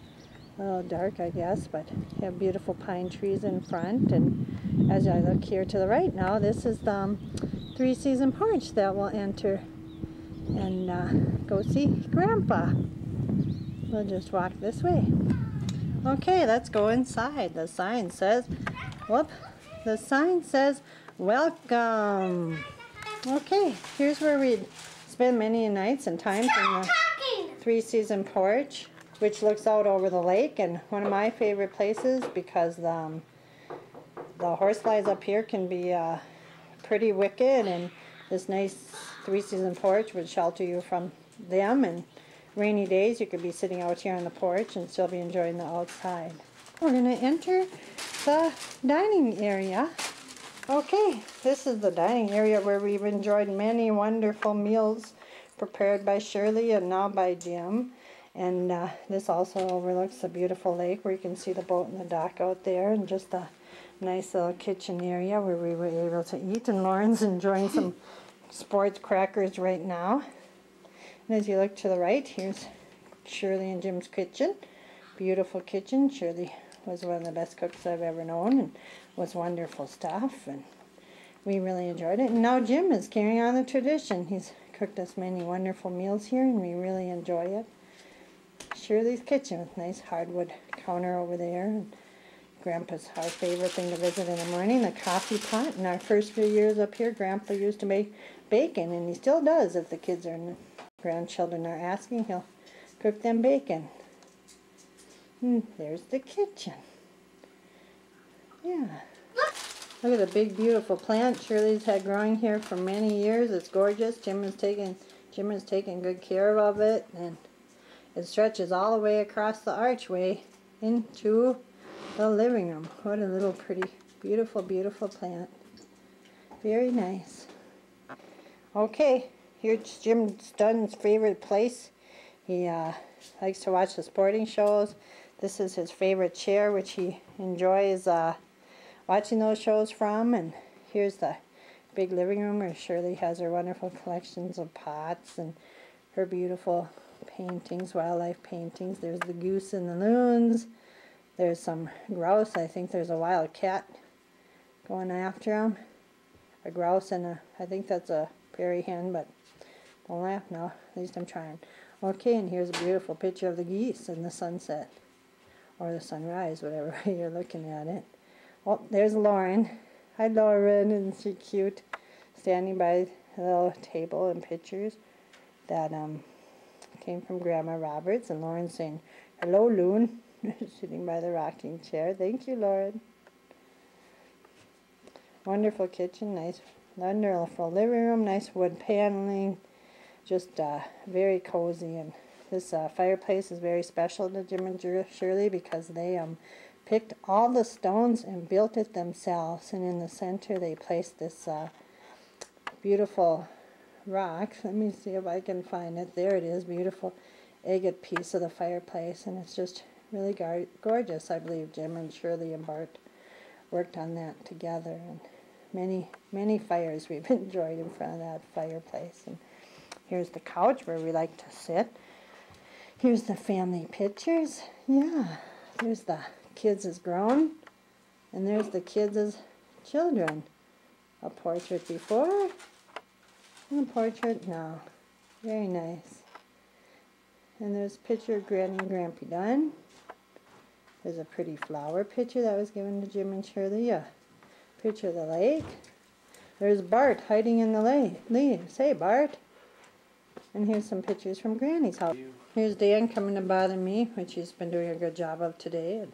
A little dark, I guess, but you have beautiful pine trees in front. And as I look here to the right now, this is the 3-season porch that we'll enter and go see Grandpa. We'll just walk this way. Okay, let's go inside. The sign says, welcome. Okay, here's where we'd spend many nights and times in the 3-season porch, which looks out over the lake, and one of my favorite places because the horseflies up here can be pretty wicked, and this nice 3-season porch would shelter you from them. And rainy days you could be sitting out here on the porch and still be enjoying the outside. We're going to enter the dining area. Okay, this is the dining area where we've enjoyed many wonderful meals prepared by Shirley and now by Jim. And this also overlooks a beautiful lake where you can see the boat and the dock out there, and just a nice little kitchen area where we were able to eat. And Lauren's enjoying some sports crackers right now. And as you look to the right, here's Shirley and Jim's kitchen. Beautiful kitchen. Shirley was one of the best cooks I've ever known, and was wonderful stuff, and we really enjoyed it. And now Jim is carrying on the tradition. He's cooked us many wonderful meals here, and we really enjoy it. Shirley's kitchen with nice hardwood counter over there, and Grandpa's our favorite thing to visit in the morning, the coffee pot. In our first few years up here, Grandpa used to make bacon, and he still does. If the kids or grandchildren are asking, he'll cook them bacon. And there's the kitchen. Yeah. Look at the big beautiful plant Shirley's had growing here for many years. It's gorgeous. Jim is taking good care of it, and it stretches all the way across the archway into the living room. What a little pretty, beautiful, beautiful plant. Very nice. Okay, here's Jim Dunn's favorite place. He likes to watch the sporting shows. This is his favorite chair, which he enjoys watching those shows from. And here's the big living room where Shirley has her wonderful collections of pots and her beautiful paintings, wildlife paintings. There's the goose and the loons. There's some grouse. I think there's a wild cat going after him. A grouse and I think that's a prairie hen, but don't laugh now. At least I'm trying. Okay, and here's a beautiful picture of the geese and the sunset. Or the sunrise, whatever way you're looking at it. Oh, there's Lauren. Hi, Lauren. Isn't she cute? Standing by a little table and pictures that came from Grandma Roberts. And Lauren saying, hello, Loon. Sitting by the rocking chair. Thank you, Lauren. Wonderful kitchen. Nice, wonderful living room. Nice wood paneling. Just very cozy. And this fireplace is very special to Jim and Shirley because they picked all the stones and built it themselves. And in the center they placed this beautiful rock. Let me see if I can find it. There it is. Beautiful agate piece of the fireplace. And it's just really gorgeous. I believe Jim and Shirley and Bart worked on that together. And many fires we've enjoyed in front of that fireplace. And here's the couch where we like to sit. Here's the family pictures. Yeah. There's the kids as grown. And there's the kids as children. A portrait before. And a portrait now. Very nice. And there's a picture of Granny and Grampy Dunn. There's a pretty flower picture that was given to Jim and Shirley. A picture of the lake. There's Bart hiding in the leaves. Hey, Bart. And here's some pictures from Granny's house. Here's Dan coming to bother me, which he's been doing a good job of today. And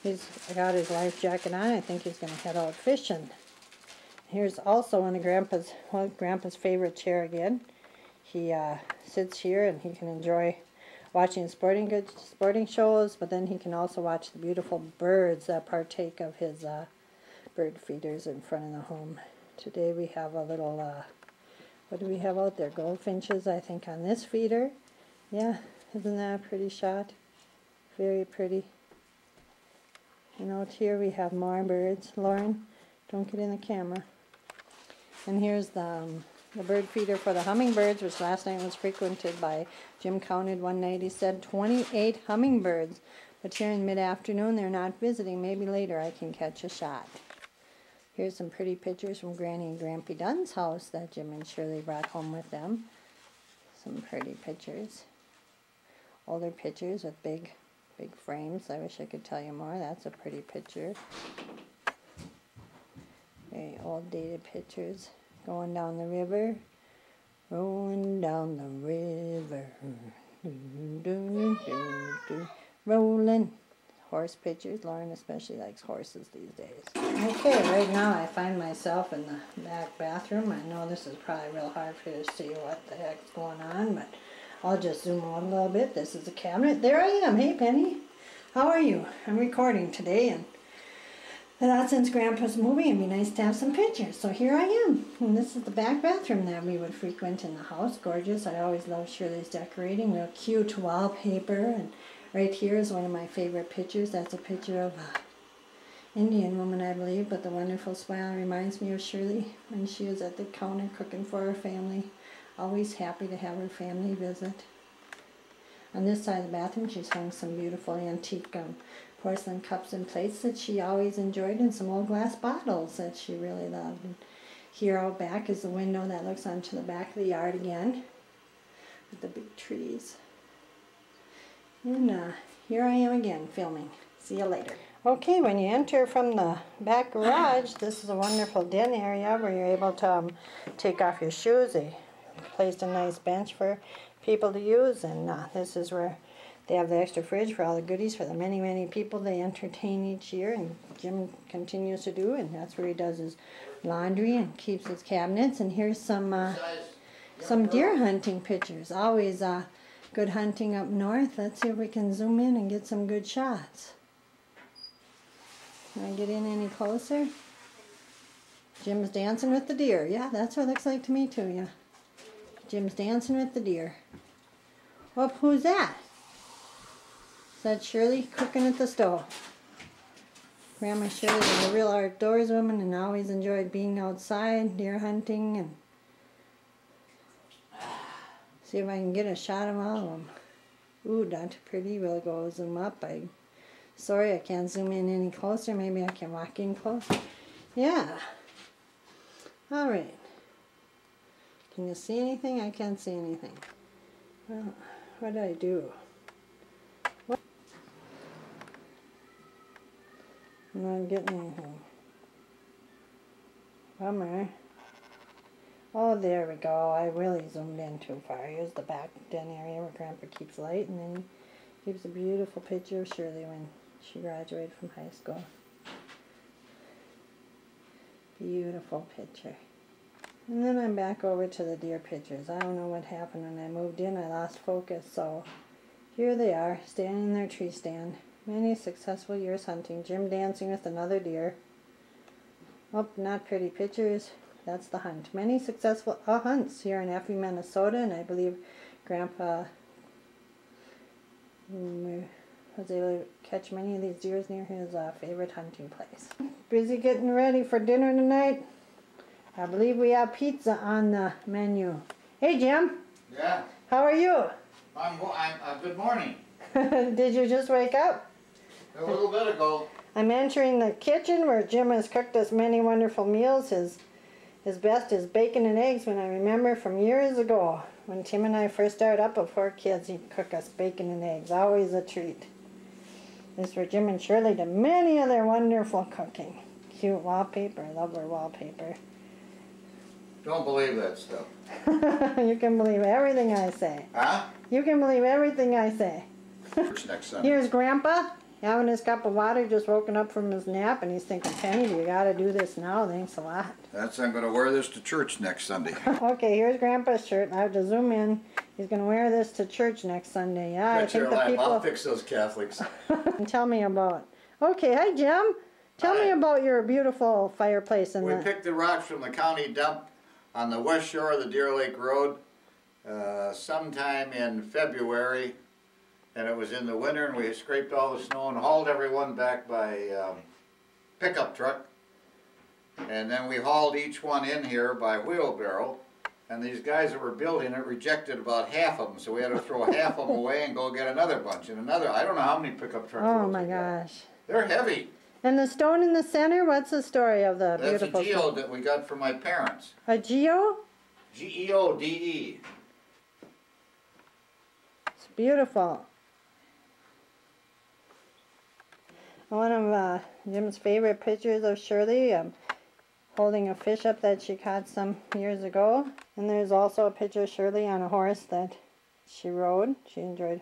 he's got his life jacket on. I think he's going to head out fishing. Here's also one of Grandpa's favorite chair again. He sits here and he can enjoy watching sporting shows, but then he can also watch the beautiful birds that partake of his bird feeders in front of the home. Today we have a little, what do we have out there? Goldfinches, I think, on this feeder. Yeah, isn't that a pretty shot? Very pretty. And out here we have more birds. Lauren, don't get in the camera. And here's the bird feeder for the hummingbirds, which last night was frequented by, Jim counted one night, he said 28 hummingbirds. But here in mid-afternoon they're not visiting. Maybe later I can catch a shot. Here's some pretty pictures from Granny and Grampy Dunn's house that Jim and Shirley brought home with them. Some pretty pictures. Older pictures with big frames. I wish I could tell you more. That's a pretty picture. Very old dated pictures. Going down the river. Rolling down the river. Rolling. Horse pictures. Lauren especially likes horses these days. Okay, right now I find myself in the back bathroom. I know this is probably real hard for you to see what the heck's going on, but I'll just zoom on a little bit. This is the cabinet. There I am. Hey, Penny. How are you? I'm recording today, and I thought since Grandpa's moving, it'd be nice to have some pictures. So here I am. And this is the back bathroom that we would frequent in the house. Gorgeous. I always love Shirley's decorating. Real cute wallpaper. And right here is one of my favorite pictures. That's a picture of an Indian woman, I believe. But the wonderful smile reminds me of Shirley when she was at the counter cooking for her family. Always happy to have her family visit. On this side of the bathroom, she's hung some beautiful antique porcelain cups and plates that she always enjoyed, and some old glass bottles that she really loved. And here out back is the window that looks onto the back of the yard again with the big trees. And here I am again filming. See you later. Okay, when you enter from the back garage, this is a wonderful den area where you're able to take off your shoes. They placed a nice bench for people to use, and this is where they have the extra fridge for all the goodies for the many, many people they entertain each year, and Jim continues to do, and that's where he does his laundry and keeps his cabinets. And here's some deer hunting pictures. Always good hunting up north. Let's see if we can zoom in and get some good shots. Can I get in any closer? Jim's dancing with the deer. Yeah, that's what it looks like to me too, yeah. Jim's dancing with the deer. Well, who's that? Is that Shirley cooking at the stove? Grandma Shirley was a real outdoors woman and always enjoyed being outside, deer hunting, and see if I can get a shot of all of them. Ooh, not pretty. We'll go zoom up. Sorry, I can't zoom in any closer. Maybe I can walk in close. Yeah. All right. Can you see anything? I can't see anything. Well, what did I do? What? I'm not getting anything. Bummer. Oh, there we go. I really zoomed in too far. Here's the back den area where Grandpa keeps light, and then he keeps a beautiful picture of Shirley when she graduated from high school. Beautiful picture. And then I'm back over to the deer pictures. I don't know what happened when I moved in. I lost focus, so here they are, standing in their tree stand. Many successful years hunting. Jim dancing with another deer. Oh, not pretty pictures. That's the hunt. Many successful hunts here in Effie, Minnesota, and I believe Grandpa was able to catch many of these deer near his favorite hunting place. Busy getting ready for dinner tonight. I believe we have pizza on the menu. Hey, Jim. Yeah. How are you? I'm good morning. Did you just wake up? A little bit ago. I'm entering the kitchen where Jim has cooked us many wonderful meals. His best is bacon and eggs. When I remember from years ago, when Tim and I first started up with 4 kids, he'd cook us bacon and eggs. Always a treat. This is where Jim and Shirley did many of their wonderful cooking. Cute wallpaper. I love their wallpaper. Don't believe that stuff. You can believe everything I say. Huh? You can believe everything I say. Next Sunday. Here's Grandpa having his cup of water, just woken up from his nap, and he's thinking, Penny, you got to do this now. Thanks a lot. I'm going to wear this to church next Sunday. Okay, here's Grandpa's shirt. I have to zoom in. He's going to wear this to church next Sunday. Yeah, I think the people... I'll fix those Catholics. Tell me about... Okay, hi, Jim. Tell me about your beautiful fireplace. We picked the rocks from the county dump on the west shore of the Deer Lake Road sometime in February, and it was in the winter, and we scraped all the snow and hauled everyone back by pickup truck, and then we hauled each one in here by wheelbarrow, and these guys that were building it rejected about half of them, so we had to throw half of them away and go get another bunch, and another, I don't know how many pickup trucks. Oh my gosh. They're heavy. And the stone in the center, what's the story of the beautiful That's a geode that we got from my parents. A geo? G-E-O-D-E. It's beautiful. One of Jim's favorite pictures of Shirley holding a fish up that she caught some years ago. And there's also a picture of Shirley on a horse that she rode. She enjoyed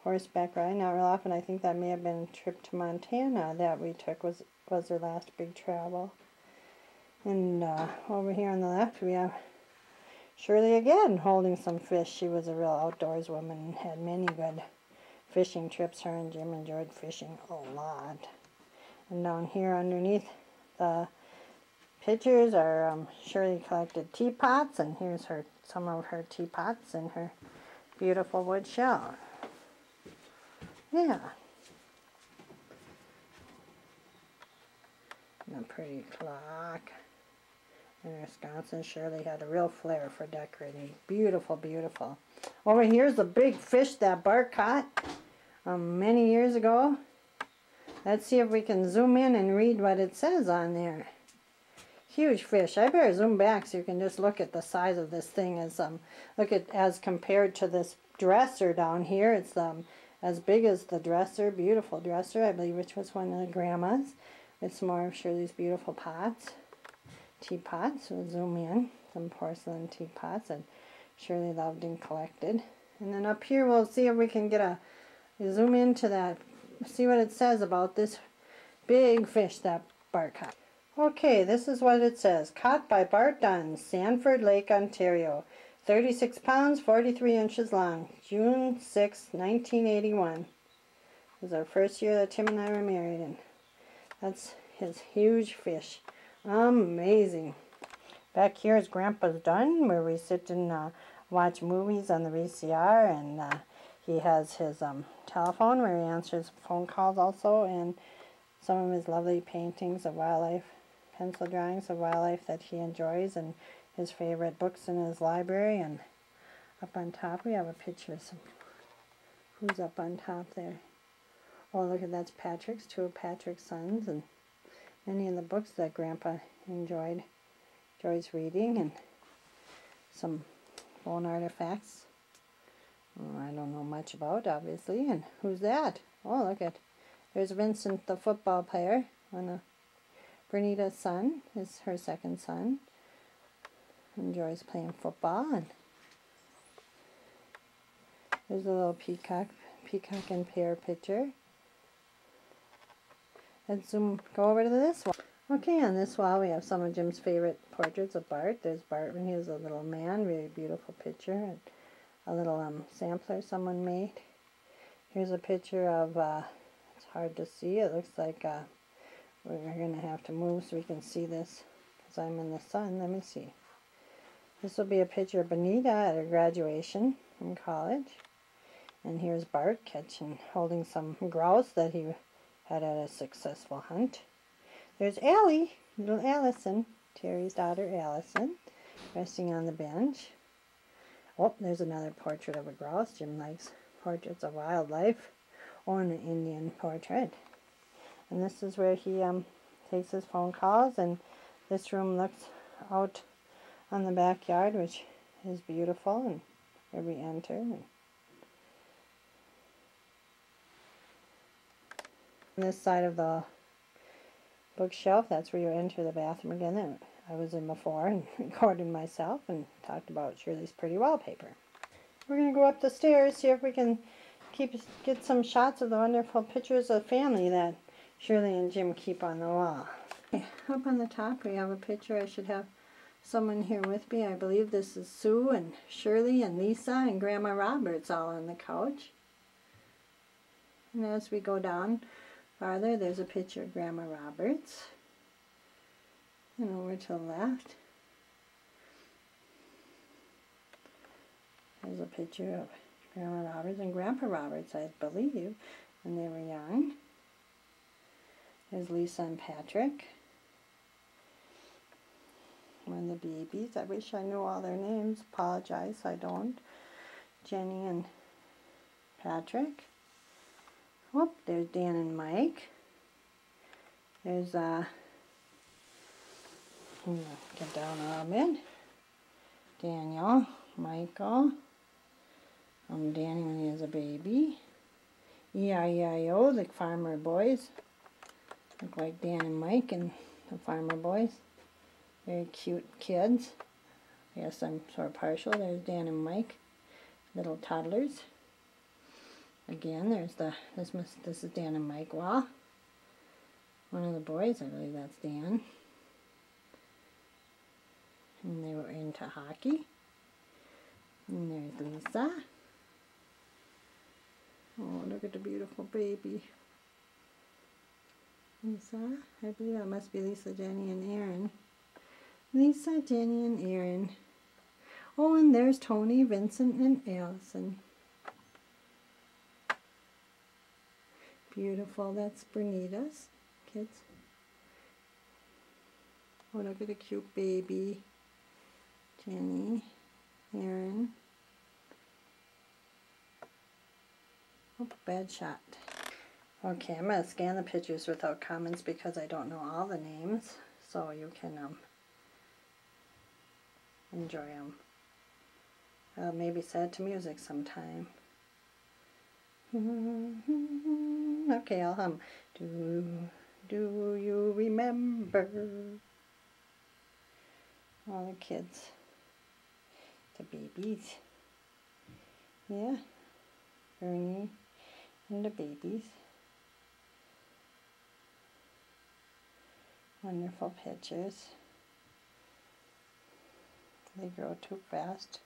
horseback riding, not real often. I think that may have been a trip to Montana that we took, was her last big travel. And over here on the left we have Shirley again holding some fish. She was a real outdoors woman and had many good fishing trips. Her and Jim enjoyed fishing a lot. And down here underneath the pictures are Shirley collected teapots, and here's some of her teapots and her beautiful wood shell. Yeah. And a pretty clock. And her sconces. Shirley had a real flair for decorating. Beautiful, beautiful. Over here's a big fish that Bart caught many years ago. Let's see if we can zoom in and read what it says on there. Huge fish. I better zoom back so you can just look at the size of this thing. As compared to this dresser down here. It's as big as the dresser. Beautiful dresser, I believe, which was one of the grandmas. It's more of Shirley's beautiful pots. Teapots. We'll zoom in. Some porcelain teapots that Shirley loved and collected. And then up here we'll see if we can get a zoom into that. See what it says about this big fish that Bart caught. Okay, this is what it says. Caught by Bart Dunn, Sanford Lake, Ontario. 36 pounds, 43 inches long. June 6, 1981. It was our first year that Tim and I were married, and that's his huge fish. Amazing. Back here is Grandpa's Den, where we sit and watch movies on the VCR, and he has his telephone where he answers phone calls also, and some of his lovely paintings of wildlife, pencil drawings of wildlife that he enjoys, and his favorite books in his library. And up on top we have a picture of who's up on top there. Oh, look at that's Patrick's, two of Patrick's sons, and many of the books that Grandpa enjoys reading, and some bone artifacts I don't know much about, obviously. And who's that? Oh, look at, there's Vincent, the football player, one of Bernita's son, is her second son. Enjoys playing football. And there's a little peacock and pear picture. Let's go over to this wall. Okay, on this wall we have some of Jim's favorite portraits of Bart. There's Bart when he was a little man, very beautiful picture, and a little sampler someone made. Here's a picture of, it's hard to see, it looks like we're going to have to move so we can see this, because I'm in the sun. Let me see. This will be a picture of Benita at her graduation from college. And here's Bart holding some grouse that he had at a successful hunt. There's Allie, little Allison, Terry's daughter Allison, resting on the bench. Oh, there's another portrait of a grouse. Jim likes portraits of wildlife. Oh, and an Indian portrait. And this is where he takes his phone calls, and this room looks out on the backyard, which is beautiful, and where we enter. And on this side of the bookshelf, that's where you enter the bathroom again that I was in before and recorded myself and talked about Shirley's pretty wallpaper. We're going to go up the stairs, see if we can get some shots of the wonderful pictures of family that Shirley and Jim keep on the wall. Okay, up on the top we have a picture. I should have someone here with me. I believe this is Sue and Shirley and Lisa and Grandma Roberts all on the couch. And as we go down farther, there's a picture of Grandma Roberts. And over to the left, there's a picture of Grandma Roberts and Grandpa Roberts, I believe, when they were young. There's Lisa and Patrick. One of the babies. I wish I knew all their names. Apologize, I don't. Jenny and Patrick. Whoop, there's Dan and Mike. There's get down a little bit. Daniel, Michael, Danny when he was a baby. E-I-E-I-O, the farmer boys. Look like Dan and Mike and the farmer boys. Very cute kids. Yes, I'm sort of partial. There's Dan and Mike, little toddlers. Again, there's this is Dan and Mike wall. One of the boys, I believe that's Dan. And they were into hockey. And there's Lisa. Oh, look at the beautiful baby. Lisa, I believe that must be Lisa, Jenny, and Aaron. Lisa, Jenny, and Aaron. Oh, and there's Tony, Vincent, and Allison. Beautiful. That's Bernita's kids. Oh, look at a cute baby. Jenny, Aaron. Oh, bad shot. Okay, I'm going to scan the pictures without comments because I don't know all the names, so you can enjoy them. Maybe set to music sometime. Okay, I'll hum. Do you remember? All the kids. The babies. Yeah. Ernie and the babies. Wonderful pictures. They grow too fast.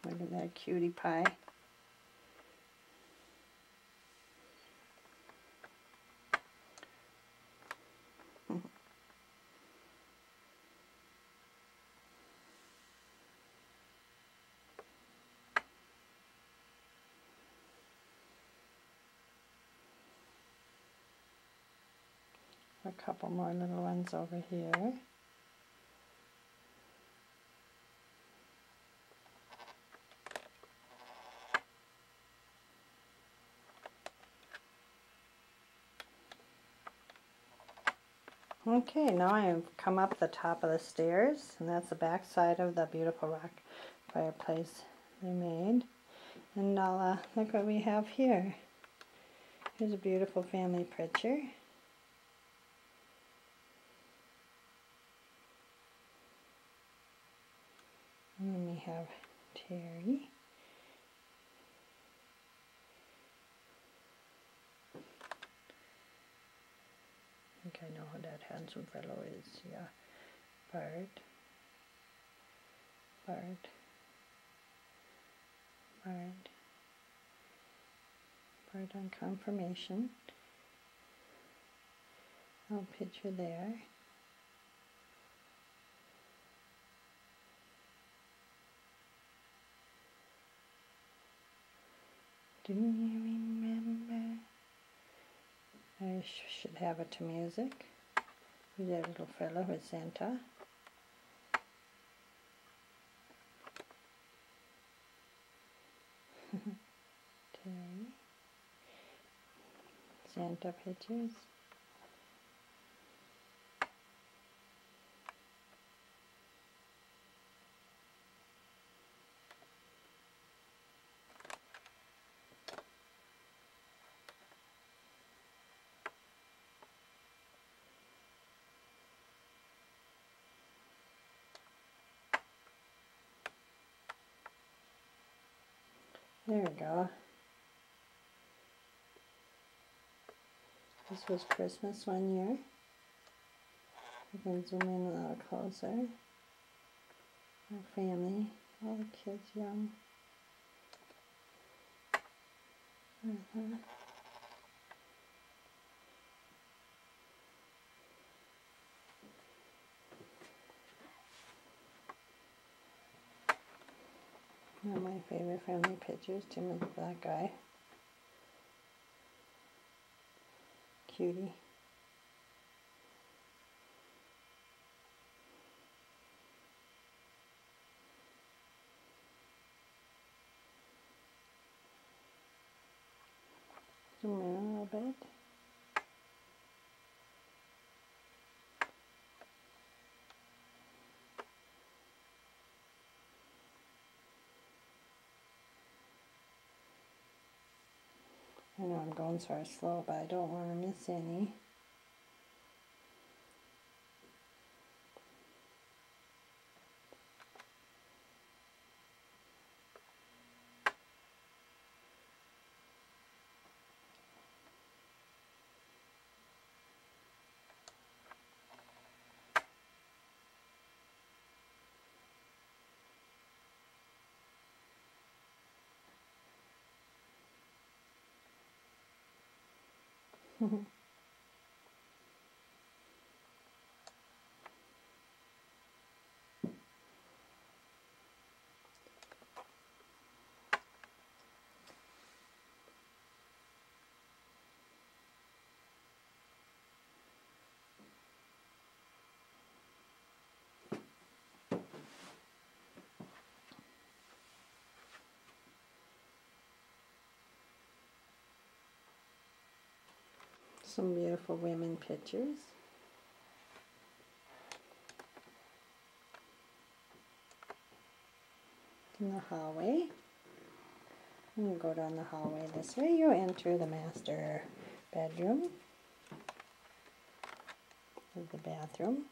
Look at that cutie pie. A couple more little ones over here. Okay, now I have come up the top of the stairs, and that's the back side of the beautiful rock fireplace they made. And now look what we have here. Here's a beautiful family picture. And then we have Terry. I think I know who that handsome fellow is, yeah. Bart. Bart on confirmation. Little picture there. Do you remember? I should have it to music. Who's that little fellow with Santa? Terry. Santa pictures. There we go. This was Christmas one year. You can zoom in a little closer. Our family, all the kids young. One of my favorite family pictures, Tim is the black guy. Cutie. Zoom in a little bit. I know I'm going sort of slow, but I don't want to miss any. Some beautiful women pictures. In the hallway. When you go down the hallway this way, you enter the master bedroom. There's the bathroom,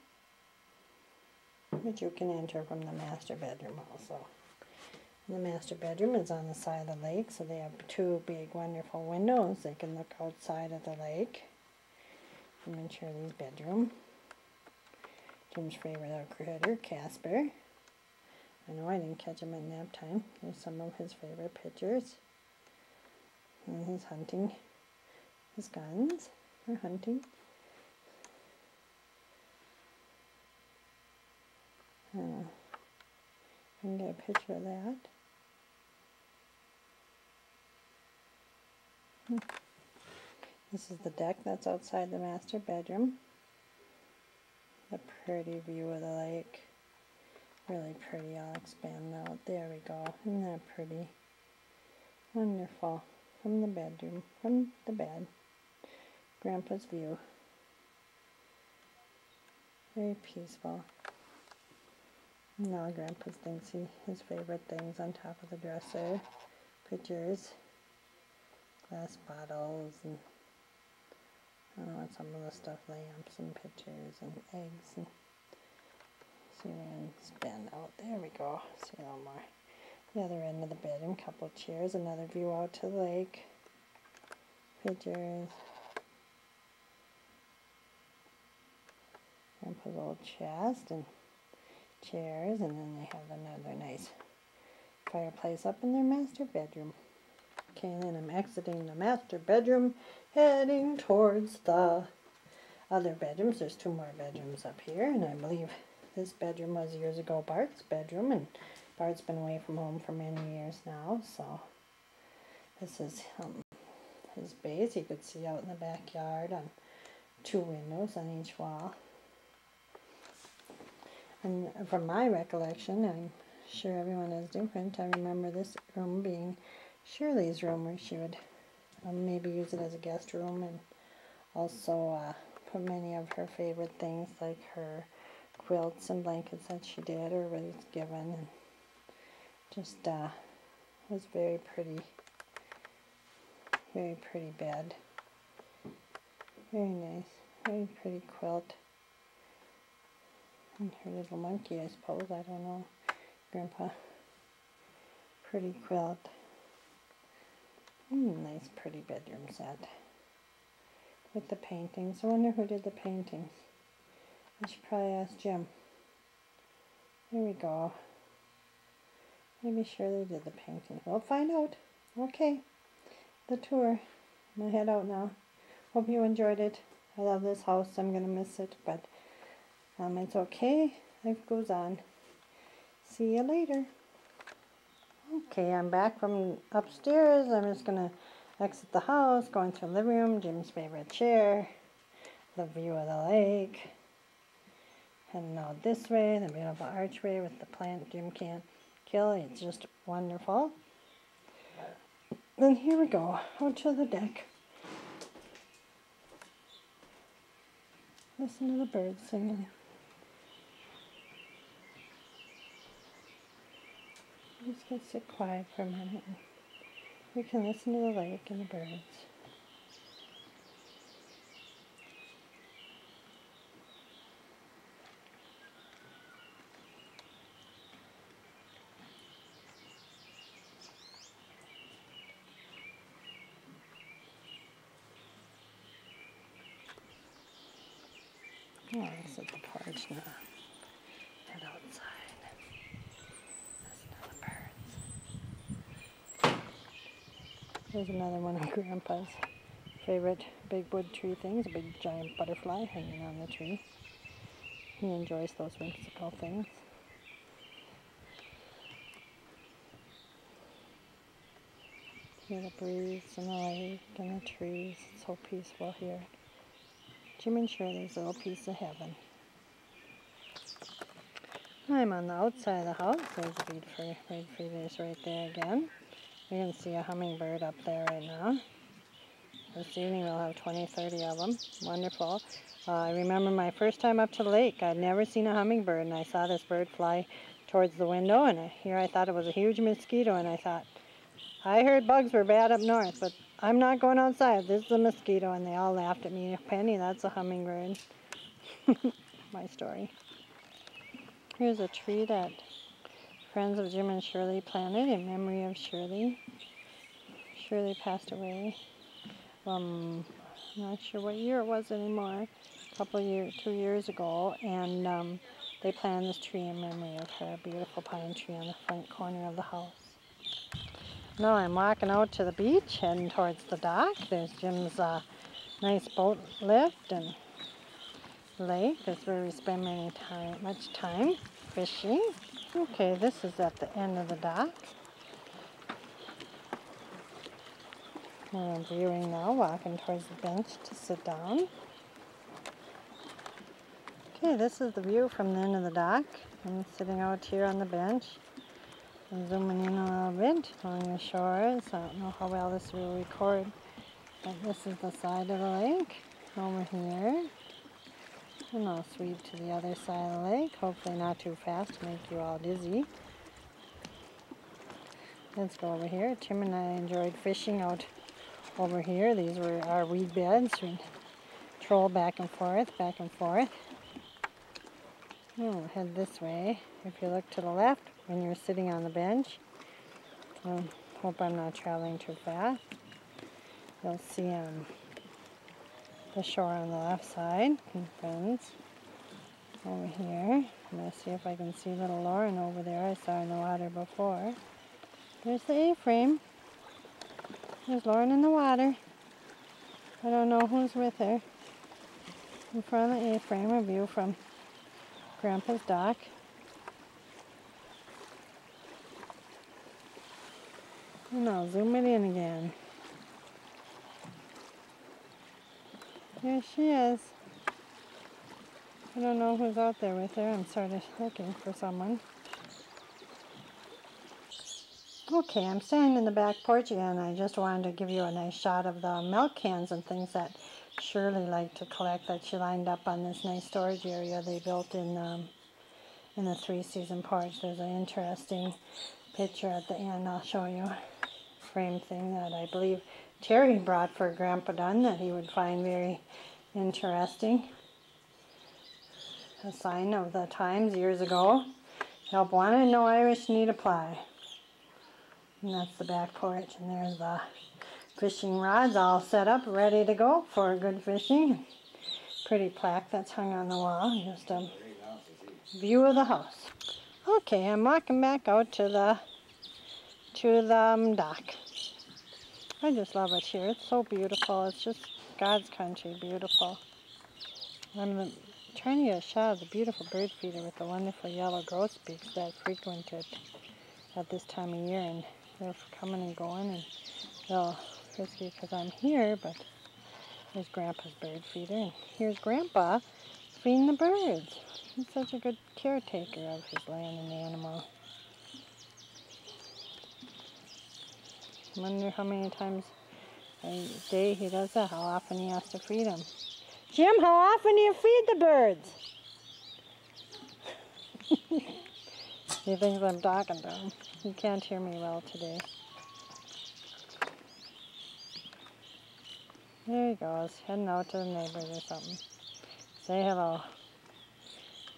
but you can enter from the master bedroom also. And the master bedroom is on the side of the lake, so they have two big wonderful windows. They can look outside of the lake. I'm in Shirley's bedroom. Jim's favorite critter, Casper. I know I didn't catch him at nap time. There's some of his favorite pictures. And he's hunting his guns for hunting. I can get a picture of that. This is the deck that's outside the master bedroom. The pretty view of the lake. Really pretty. I'll expand out. There we go. Isn't that pretty? Wonderful. From the bedroom. From the bed. Grandpa's view. Very peaceful. Now Grandpa thinks his favorite things on top of the dresser. Pictures. Glass bottles and I don't know, some of the stuff, lamps and pictures and eggs and see and expand out. There we go. See a little more. The other end of the bedroom, couple of chairs, another view out to the lake. Pictures. Grandpa's old chest and chairs, and then they have another nice fireplace up in their master bedroom. Okay, and then I'm exiting the master bedroom, heading towards the other bedrooms. There's two more bedrooms up here, and I believe this bedroom was years ago Bart's bedroom, and Bart's been away from home for many years now, so this is his base. You could see out in the backyard on two windows on each wall. And from my recollection, I'm sure everyone is different, I remember this room being Shirley's room, where she would maybe use it as a guest room and also put many of her favorite things like her quilts and blankets that she did or was given, and just was very pretty bed. Very nice, very pretty quilt. And her little monkey, I suppose, I don't know. Grandpa, pretty quilt. Nice pretty bedroom set with the paintings. I wonder who did the paintings. I should probably ask Jim. There we go. Maybe Shirley did the painting. We'll find out. Okay, the tour. I'm gonna head out now. Hope you enjoyed it. I love this house. I'm gonna miss it, but it's okay. Life goes on. See you later. Okay, I'm back from upstairs. I'm just going to exit the house, go into the living room, Jim's favorite chair, the view of the lake, heading out this way, the beautiful archway with the plant Jim can't kill. It's just wonderful. Then here we go, out to the deck. Listen to the birds singing. Just gonna sit quiet for a minute. We can listen to the lake and the birds. Oh, it's at the porch now. Head outside. There's another one of Grandpa's favorite big wood tree things, a big giant butterfly hanging on the tree. He enjoys those whimsical things. Hear the breeze and the lake and the trees. It's so peaceful here. Jim and Shirley's little piece of heaven. I'm on the outside of the house. There's a beautiful red feeders right there again. You can see a hummingbird up there right now. This evening we'll have 20, 30 of them. Wonderful. I remember my first time up to the lake. I'd never seen a hummingbird, and I saw this bird fly towards the window, and here I thought it was a huge mosquito, and I thought, I heard bugs were bad up north, but I'm not going outside. This is a mosquito, and they all laughed at me. Penny, that's a hummingbird. My story. Here's a tree that friends of Jim and Shirley planted in memory of Shirley. Shirley passed away. I'm not sure what year it was anymore. A couple of years, 2 years ago, and they planted this tree in memory of her. A beautiful pine tree on the front corner of the house. Now I'm walking out to the beach, heading towards the dock. There's Jim's nice boat lift and lake. That's where we spend much time fishing. Okay, this is at the end of the dock. I'm viewing now, walking towards the bench to sit down. Okay, this is the view from the end of the dock. I'm sitting out here on the bench. I'm zooming in a little bit along the shores. I don't know how well this will record, but this is the side of the lake over here. And I'll sweep to the other side of the lake, hopefully not too fast to make you all dizzy. Let's go over here. Tim and I enjoyed fishing out over here. These were our weed beds. We troll back and forth, back and forth. We'll head this way. If you look to the left when you're sitting on the bench, hope I'm not traveling too fast, you'll see the shore on the left side. And friends, over here. I'm going to see if I can see little Lauren over there. I saw her in the water before. There's the A-frame. There's Lauren in the water. I don't know who's with her. In front of the A-frame, a view from Grandpa's dock. And I'll zoom it in again. There she is. I don't know who's out there with her. I'm sort of looking for someone. Okay, I'm standing in the back porch again. I just wanted to give you a nice shot of the milk cans and things that Shirley liked to collect that she lined up on this nice storage area they built in the three-season porch. There's an interesting picture at the end. I'll show you a frame thing that I believe Terry brought for Grandpa Dunn that he would find very interesting. A sign of the times years ago. Help wanted, no Irish need apply. And that's the back porch, and there's the fishing rods all set up, ready to go for good fishing. Pretty plaque that's hung on the wall, just a view of the house. Okay, I'm walking back out to the dock. I just love it here. It's so beautiful. It's just God's country, beautiful. I'm trying to get a shot of the beautiful bird feeder with the wonderful yellow grosbeaks that frequent it at this time of year, and they're coming and going and a little frisky because I'm here, but there's Grandpa's bird feeder, and here's Grandpa feeding the birds. He's such a good caretaker of his land and animal. I wonder how many times a day he does that, how often he has to feed them. Jim, how often do you feed the birds? He thinks I'm talking to him. He can't hear me well today. There he goes, heading out to the neighbors or something. Say hello.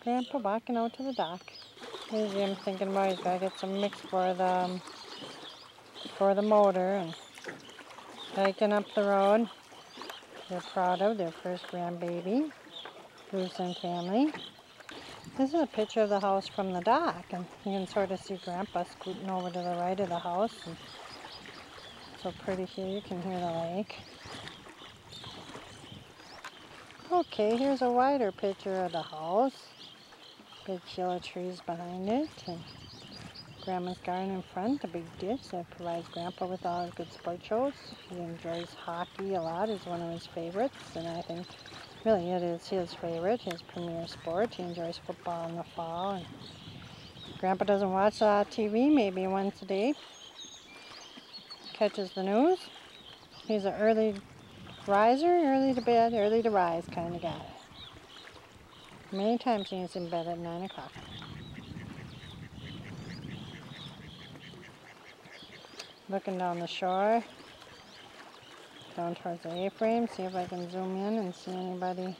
Grandpa walking out to the dock. Here's Jim thinking about he's got to get some mix for the motor and hiking up the road. They're proud of their first grandbaby, Bruce and family. This is a picture of the house from the dock, and you can sort of see Grandpa scooting over to the right of the house. And so pretty here, you can hear the lake. Okay, here's a wider picture of the house. Big yellow trees behind it, and Grandma's garden in front, a big ditch that provides Grandpa with all his good sport shows. He enjoys hockey a lot, it's one of his favorites, and I think really it is his favorite, his premier sport. He enjoys football in the fall. And Grandpa doesn't watch TV, maybe once a day. Catches the news. He's an early riser, early to bed, early to rise kind of guy. Many times he's in bed at 9 o'clock. Looking down the shore, down towards the A-frame, see if I can zoom in and see anybody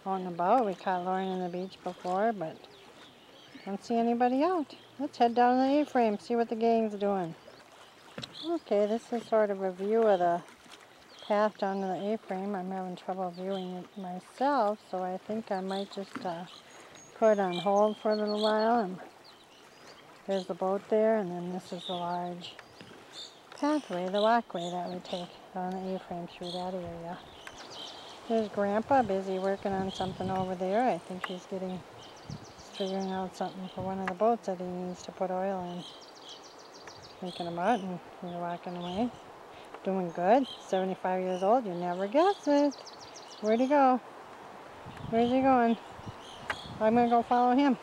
out and about. We caught Lauren on the beach before, but don't see anybody out. Let's head down to the A-frame, see what the gang's doing. Okay, this is sort of a view of the path down to the A-frame. I'm having trouble viewing it myself, so I think I might just put it on hold for a little while. And there's the boat there, and then this is the large pathway, the walkway that we take on the A-frame through that area. There's Grandpa busy working on something over there. I think he's figuring out something for one of the boats that he needs to put oil in. Thinking about, and he's walking away. Doing good. 75 years old. You never guess it. Where'd he go? Where's he going? I'm going to go follow him.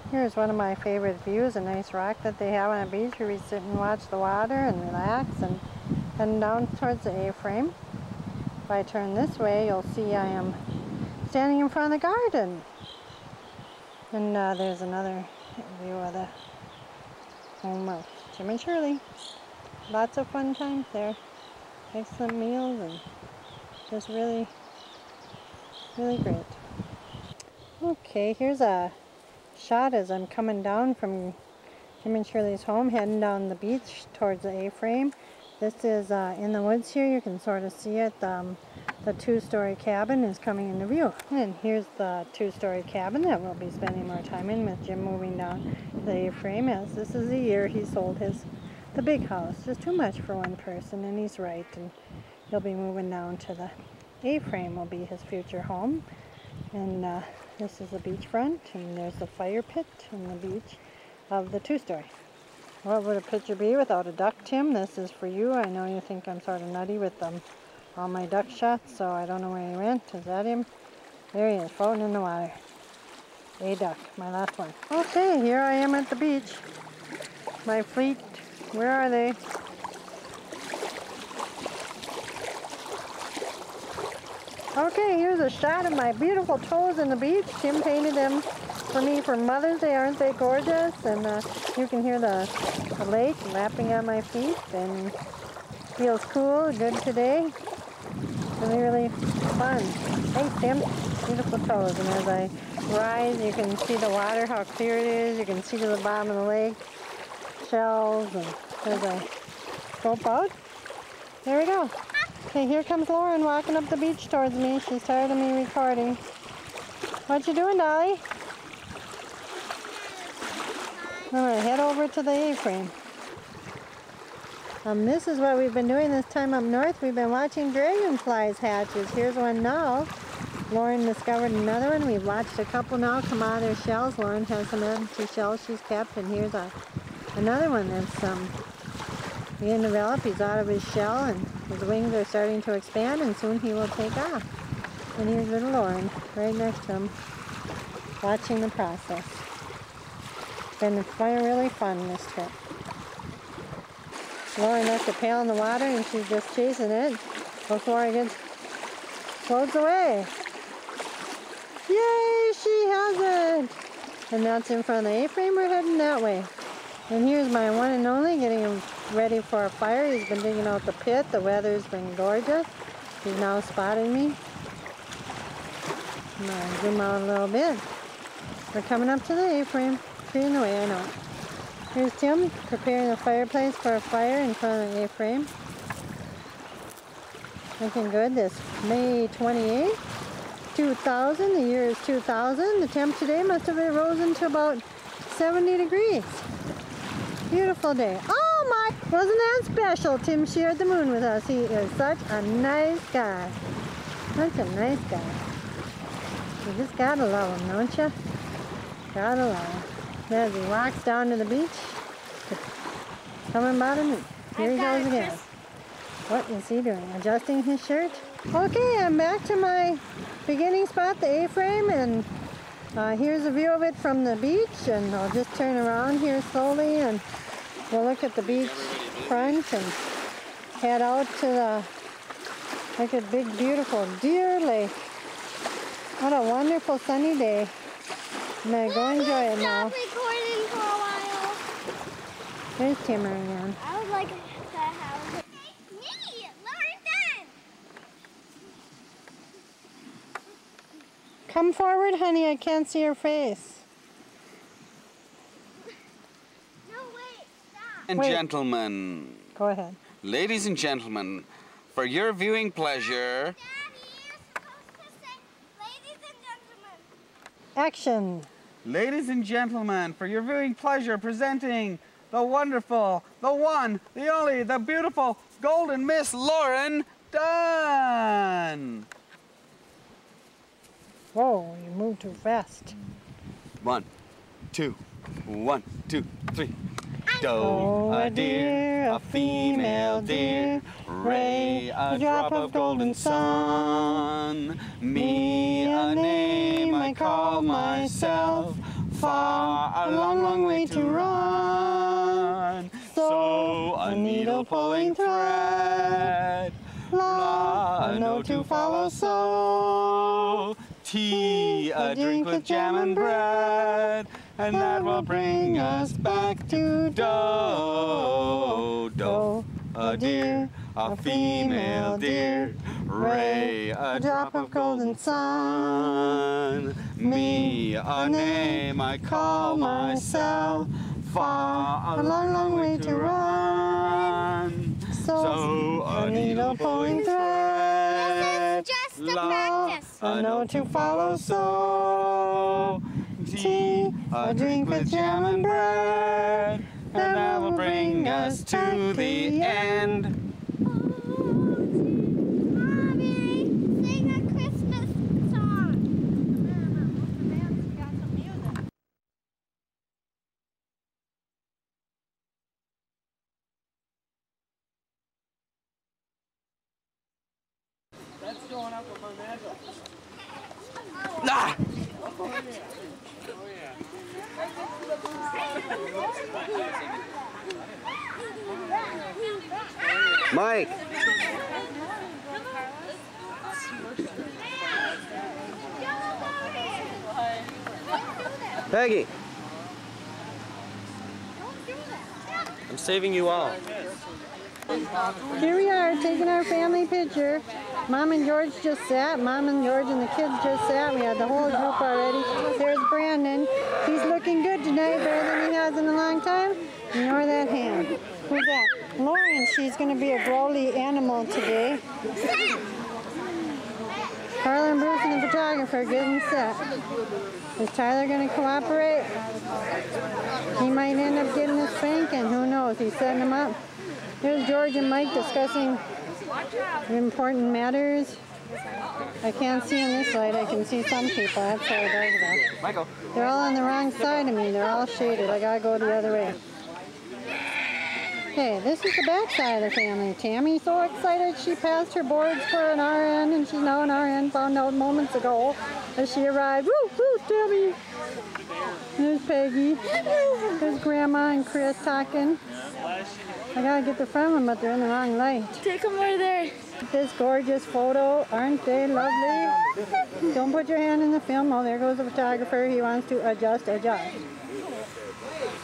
Here's one of my favorite views, a nice rock that they have on a beach where we sit and watch the water and relax, and heading down towards the A-frame. If I turn this way, you'll see I am standing in front of the garden. And there's another view of the home of Jim and Shirley. Lots of fun times there. Excellent meals and just really, really great. Okay, here's a shot as I'm coming down from Jim and Shirley's home, heading down the beach towards the A-frame. This is in the woods here. You can sort of see it. The two-story cabin is coming into view. And here's the two-story cabin that we'll be spending more time in with Jim moving down the A-frame, as this is the year he sold the big house. Just too much for one person, and he's right. And he'll be moving down to the A-frame will be his future home. And this is the beachfront, and there's the fire pit and the beach of the two-story. What would a picture be without a duck, Tim? This is for you. I know you think I'm sort of nutty with all my duck shots, so I don't know where he went. Is that him? There he is, floating in the water. A duck, my last one. Okay, here I am at the beach. My fleet, where are they? Okay, here's a shot of my beautiful toes in the beach. Tim painted them for me for Mother's Day. Aren't they gorgeous? And you can hear the lake lapping at my feet, and feels cool, good today. Really, really fun. Hey, Tim, beautiful toes. And as I rise, you can see the water, how clear it is. You can see to the bottom of the lake, shells, and as I scope out, there we go. Okay, here comes Lauren walking up the beach towards me. She's tired of me recording. What you doing, Dolly? I'm gonna head over to the A-frame. This is what we've been doing this time up north. We've been watching dragonflies hatches. Here's one now. Lauren discovered another one. We've watched a couple now come out of their shells. Lauren has some empty shells she's kept, and here's another one that's being developed. He's out of his shell, and his wings are starting to expand, and soon he will take off. And here's little Lauren right next to him, watching the process. It's been really fun this trip. Lauren left a pail in the water, and she's just chasing it before it floats away. Yay, she has it! And that's in front of the A-frame. We're heading that way. And here's my one and only getting him ready for a fire. He's been digging out the pit. The weather's been gorgeous. He's now spotting me. I'm going to zoom out a little bit. We're coming up to the A-frame. Tree in the way, I know. Here's Tim preparing the fireplace for a fire in front of the A-frame. Looking good. This May 28th, 2000. The year is 2000. The temp today must have risen to about 70 degrees. Beautiful day. Oh my, wasn't that special? Tim shared the moon with us. He is such a nice guy. That's a nice guy. You just gotta love him, don't you? Gotta love him. As he walks down to the beach, coming about him, and here he goes again. What is he doing? Adjusting his shirt? Okay, I'm back to my beginning spot, the A-frame, and here's a view of it from the beach, and I'll just turn around here slowly and we'll look at the beach front and head out to the, look at big beautiful Deer Lake. What a wonderful sunny day. I'm gonna go enjoy it now. Stop recording for a while. There's Timmer again. I would like to have it. Me, Lauren. Come forward, honey. I can't see your face. No, wait, stop. And gentlemen. Go ahead. Ladies and gentlemen, for your viewing pleasure. Action. Ladies and gentlemen, for your viewing pleasure, presenting the wonderful, the one, the only, the beautiful golden Miss Lauren Dunn. Whoa, you moved too fast. 1, 2, 1, 2, 3. Oh, a deer, a female deer, Ray, a drop of golden sun. Me, a name I call myself, far, a long, long way to run. So, a needle pulling thread, la, a note to follow, so. Tea, a drink with jam and bread, and that will bring us back to dough. A deer, a female deer, Ray, a drop of golden sun. Me, a name I call myself, far, a long, long way to run. So, a needle pulling thread, Just a practice, a note to follow, so. Tea, a drink with jam and bread, and that will bring us to the end. Mommy, sing a Christmas song. That's going up with my mantle. Ah! Mike. Peggy. I'm saving you all. Here we are, taking our family picture. Mom and George just sat. Mom and George and the kids just sat. We had the whole group already. There's Brandon. He's looking good tonight, better than he has in a long time. Ignore that hand. Who's that? Lauren. She's going to be a growly animal today. Carla and Bruce and the photographer getting set. Is Tyler going to cooperate? He might end up getting a spanking. Who knows? He's setting him up. Here's George and Mike discussing important matters. I can't see in this light. I can see some people. That's how it does that. Michael. They're all on the wrong side of me. They're all shaded. I gotta go the other way. Okay, this is the back side of the family. Tammy's so excited she passed her boards for an RN, and she's now an RN. Found out moments ago as she arrived. Woo, woo, Tammy. There's Peggy. There's Grandma and Chris talking. I gotta get the front of them, but they're in the wrong light. Take them where they're. This gorgeous photo, aren't they lovely? Don't put your hand in the film. Oh, there goes the photographer. He wants to adjust.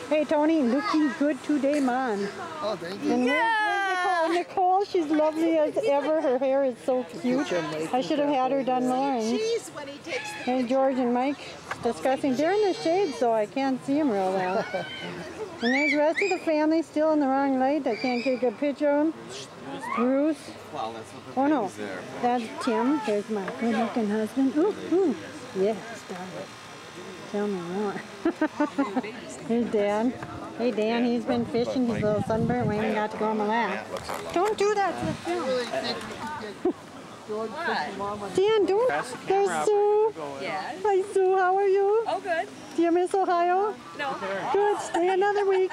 Hey, Tony, looking good today, man. Oh, thank you. And where's Nicole, she's lovely as ever. Her hair is so cute. I should have had her done Lauren's. Hey, George and Mike discussing. They're in the shade, so I can't see them real well. And there's the rest of the family still in the wrong light. I can't get a good picture of them. Bruce. Wow, that's what the Oh no, is there. that's Tim. There's my good-looking husband. Ooh, ooh. Yes, darling. Tell me more. Here's Dan. Hey, Dan, he's been fishing. He's a little sunburnt. We ain't got to go on the lap. Don't do that to the film. Don't do that to the film. There's George and Mike. They're discussing important matters. I can't see in this light. I can see some people. That's how it does that. Michael. They're all on the wrong side of me. They're all shaded. I gotta go the other way. Here, Dan, don't. There's Sue. Yes. Hi, Sue. How are you? Oh, good. Do you miss Ohio? No. Good. Stay another week.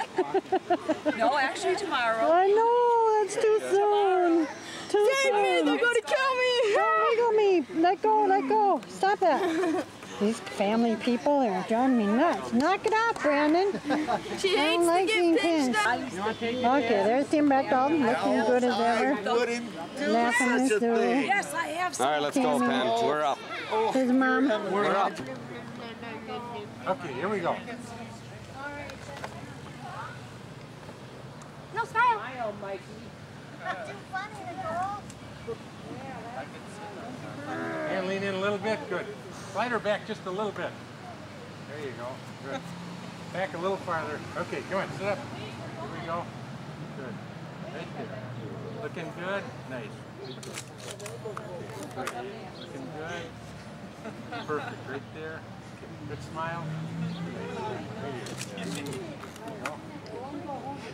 No, actually tomorrow. I know. That's too soon. Too soon. They're going to kill me. Don't wiggle me. Let go. Let go. Stop that. These family people are driving me nuts. Knock it off, Brandon. She I don't like being pinched. Okay, there's Tim Bechtold, looking good as ever. Laughing and Sue. Yes, I have some. All right, let's go, Pen. We're up. His mom. We're up. Okay, here we go. No, smile. Smile, Mikey. Not too funny to go. And lean in a little bit. Good. Slide her back just a little bit. There you go. Good. Back a little farther. Okay, come on, sit up. Here we go. Good. Right there. Looking good. Nice. Looking good. Perfect. Right there. Good smile. There you go.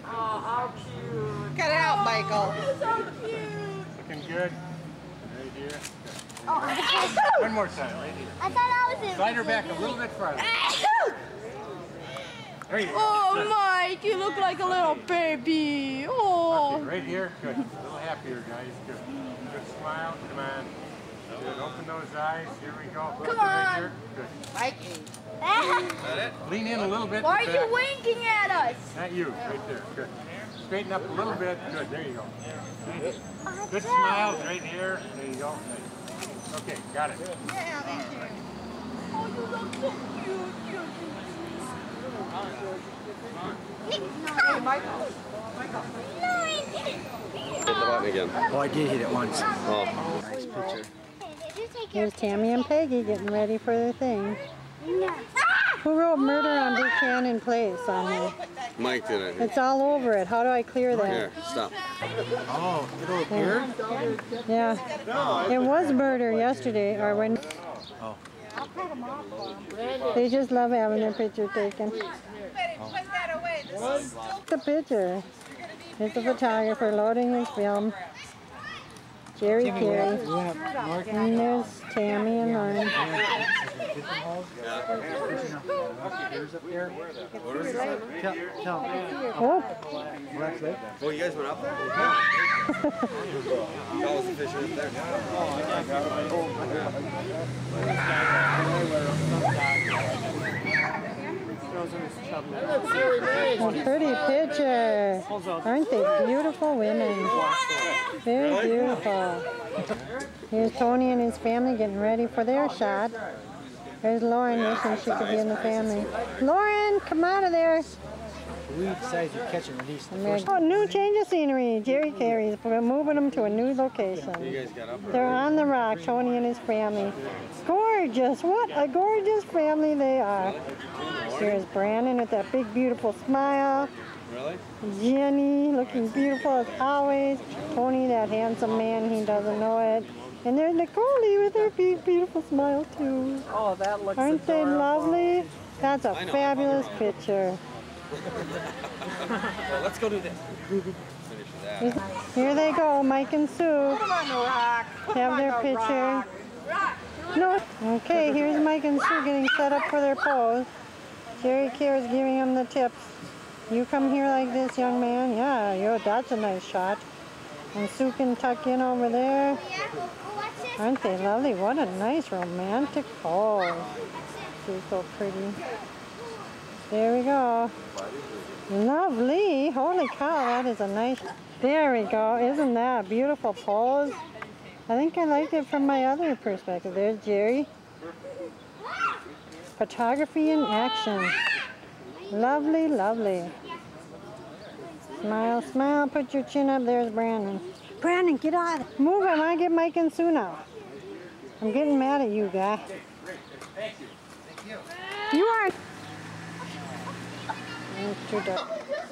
Oh, how cute. Cut it out, Michael. So cute. Looking good. Right here. Good. Oh, One more time, right here. I thought I was in. Slide her back a little bit farther. There you go. Oh, Good. Mike, you look like a little baby. Oh. Okay, right here. Good. A little happier, guys. Good. Good smile. Come on. Good. Open those eyes. Here we go. Come Right on. here. Good. Mikey. Lean in a little bit. Why are back. you winking at us? Not you. Right there. Good. Straighten up a little bit. Good. There you go. Good smiles right here. There you go. Okay, got it. Oh, you look so cute. Hey, Michael. Hit the button again. Oh, I did hit it once. Oh. Nice picture. Here's Tammy and Peggy getting ready for their thing. Who wrote Murder on Buchanan Place on here? Mike did it. It's all over it. How do I clear that? Here, stop. Oh, it'll appear? Yeah. It was murder yesterday, or when. Oh. They just love having their picture taken. Put that away. This is still The picture. It's the photographer loading his film. Jerry Carey. And there's Tammy and Lauren. Oh. Oh, you guys went up there? That was the fish right there. A pretty picture. Aren't they beautiful women? Very beautiful. Here's Tony and his family getting ready for their shot. There's Lauren wishing she could be in the family. Lauren, come out of there. We decided to catch and release the first. Oh, new change of scenery. Jerry Carey's moving them to a new location. They're on the rock, Tony and his family. Gorgeous. What a gorgeous family they are. Here's Brandon with that big, beautiful smile. Really? Jenny looking beautiful as always. Tony, that handsome man, he doesn't know it. And there's Nicole with her big, beautiful smile too. Oh, that looks Aren't they lovely? That's a fabulous picture. Well, let's go do this. Finish that. Here they go, Mike and Sue. Put 'em on the rock. Have their picture. No. Okay, here's Mike and Sue getting set up for their pose. Jerry Carey's giving them the tips. You come here like this, young man. Yeah, that's a nice shot. And Sue can tuck in over there. Aren't they lovely? What a nice romantic pose. Sue's so pretty. There we go. Lovely. Holy cow, that is a nice... There we go. Isn't that a beautiful pose? I think I liked it from my other perspective. There's Jerry. Photography in action. Lovely, lovely. Smile, smile. Put your chin up. There's Brandon. Brandon, get out. Move. I want to get Mike and Sue now. I'm getting mad at you, guy. Thank you. You are...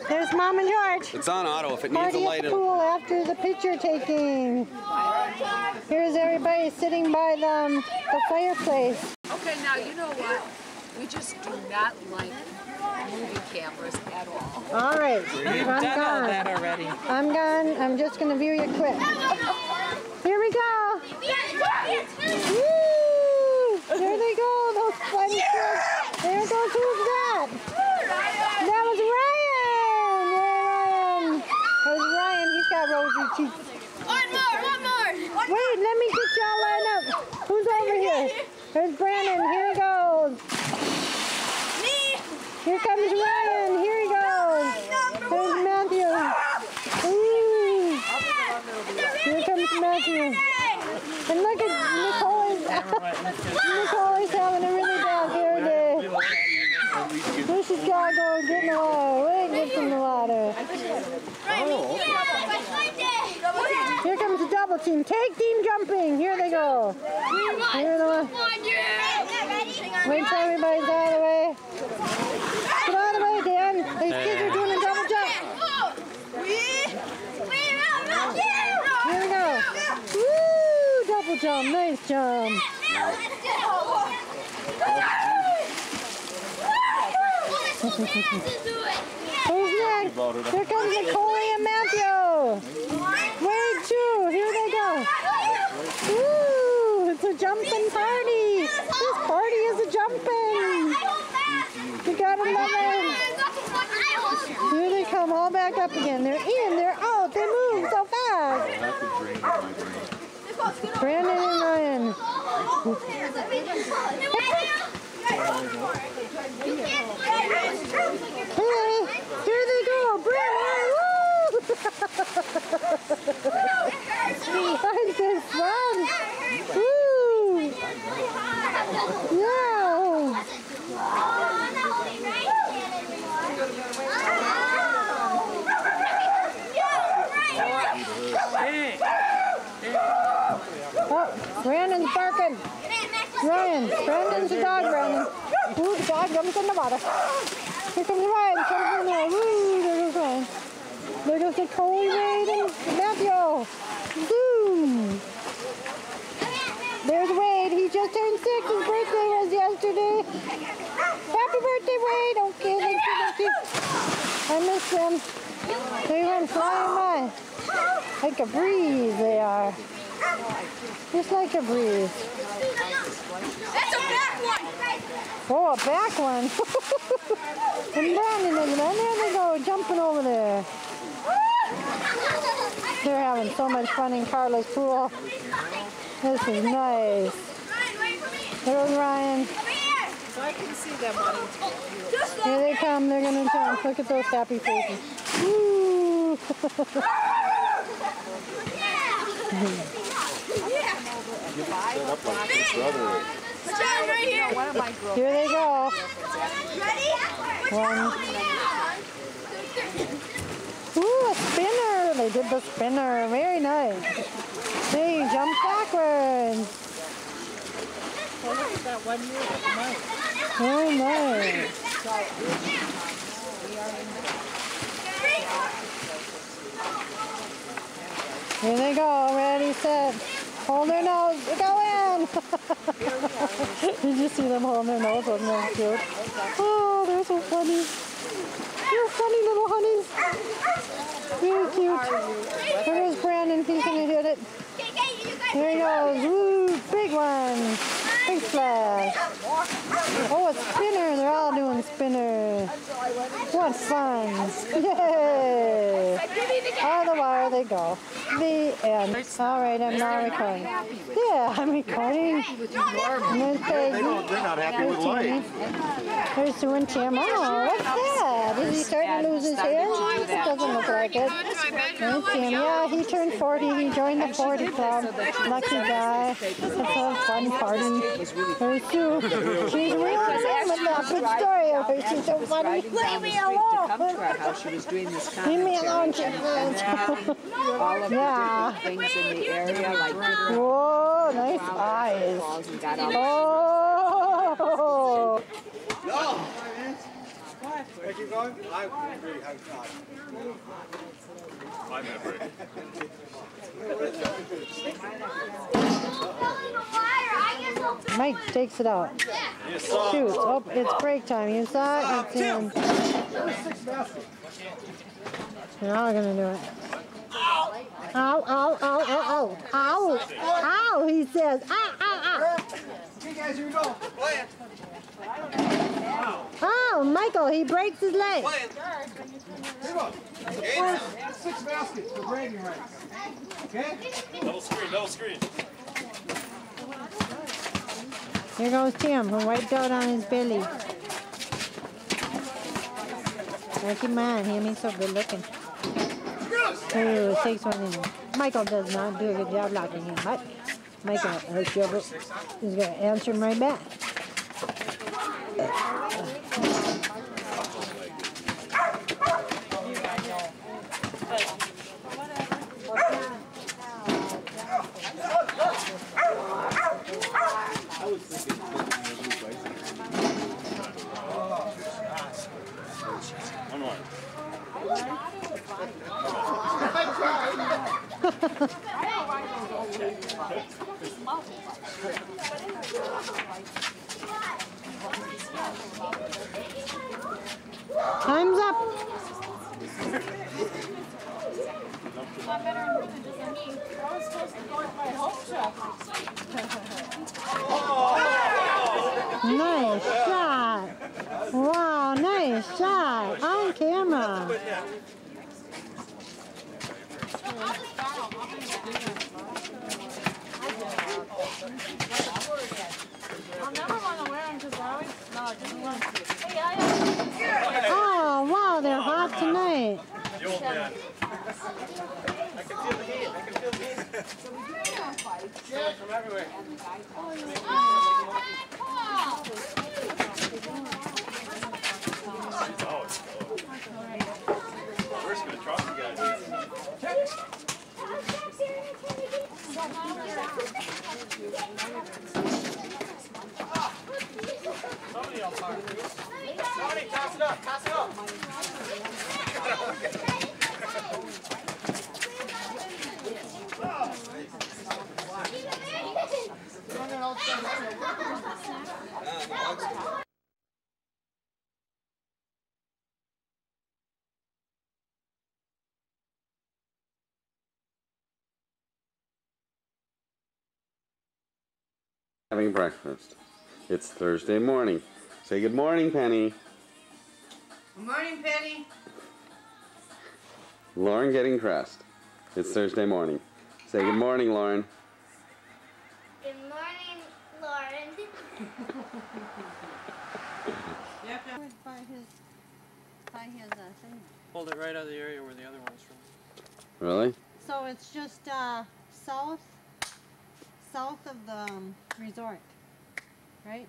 There's Mom and George. It's on auto. If it needs Party a light, at the pool after the picture taking. Here's everybody sitting by the fireplace. Okay, now you know what? We just do not like movie cameras at all. All right, I'm gone. already. I'm gone. I'm just going to view you quick. Here we go. Woo! There they go, those funny kids. There goes, who's that? That was Ryan! There's Ryan, he's got rosy cheeks. One more! Wait, let me get y'all lined up. Who's over here? There's Brandon, here he goes. Me! Here comes Ryan, here he goes. There's Matthew. Ooh. Here comes Matthew. And look at Nicole. Nicole is having a really bad hair day. This has got to go get in the water. Wait, get in the water. Here comes the double team. Tag team jumping. Here they go. Here they go. Wait till everybody's out of the way. Get out of the way, Dan. These kids are doing a double jump. Here we go. Woo! Double jump. Nice jump. Who's next? Here comes Nicole and Matthew. Wade too. Here they go. Woo! It's a jumping party. This party is a jumping. You gotta love it. Here they come all back up again. They're in, they're out, they move so fast. Brandon and Ryan. Hey, here they go, Brandon! Woo! Aren't they fun? Woo! Yeah! Oh, Brandon's barking. Ryan, Brandon's a dog, Brandon. Ooh, the dog jumps in the water. Here comes Ryan, comes in there. Woo, there goes Ryan. There goes Nicole, Wade, and Matthew. Zoom. There's Wade, he just turned 6. His birthday was yesterday. Happy birthday, Wade. Okay, thank you. I miss them. They went flying by. Like a breeze, they are. Just like a breeze. That's a back one! Oh, a back one. And Brandon is there. There they go, jumping over there. They're having so much fun in Carla's pool. This is nice. There's Ryan. So I can see them wanting to. Here they come. They're going to jump. Look at those happy faces. Woo! Here they go. One. Ooh, a spinner. They did the spinner. Very nice. They jumped backwards. Oh, look at that one year. Nice. Very nice. Here they go. Ready, set. Hold their nose. Go in. Did you see them holding their nose? Wasn't that cute? Oh, they're so funny. They're funny little honeys. Very cute. Here's Brandon. He's going to hit it. Here he goes. Woo, big one. Big splash. Oh, a spinner. They're all doing spinner. What fun. Yay. Out of the wire they go. The end. All right, I'm now recording. Yeah, I'm recording. And there's Peggy. They're not happy with life. There's Sue and Tim. Oh, what's that? Is he starting to lose his hair? It doesn't look like it. There's Tim. Yeah, he turned 40. He joined the 40 club. Lucky guy. It's a fun party. There's Sue. She's really with that good story of her. She's so funny. Leave me alone. Leave me alone, chipmunks. Yeah. Things in the area like whoa, nice eyes. Oh. No. Where you going? I'm never. Mike takes it out. Shoots. Oh, it's break time. You saw it? It's in. Now we're going to do it. Ow, ow, ow, ow, ow. Ow, ow. he says. Ah, ah, ah. Okay, guys, here we go. Play it. Oh, Michael, he breaks his leg. Play it. Here we go. First 6 baskets for bragging rights. Okay? Double screen, double screen. Here goes Tim, who wiped out on his belly. Look him on him, he's so good looking. Ooh, 6-1 in. Michael does not do a good job locking him, but Michael is going to answer him right back. One more. Time's up. Nice shot. Wow, nice shot. On camera. I'll never want to wear them because I always Oh, wow, they're hot tonight. The old man. I can feel the heat. I can feel the heat. Coming from everywhere. We're just going to trust you guys. Czechs. Somebody else hard. Somebody toss it up, toss it up. Having breakfast. It's Thursday morning. Say good morning, Penny. Good morning, Penny. Lauren getting dressed. It's Thursday morning. Say good morning, Lauren. Good morning, Lauren. By his thing. Hold it right out of the area where the other one is from. Really? So it's just south of the resort, right?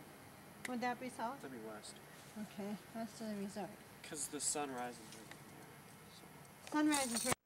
Would that be south? That'd be west. Okay, west of the resort. Because the sun rises. Sunrise is right.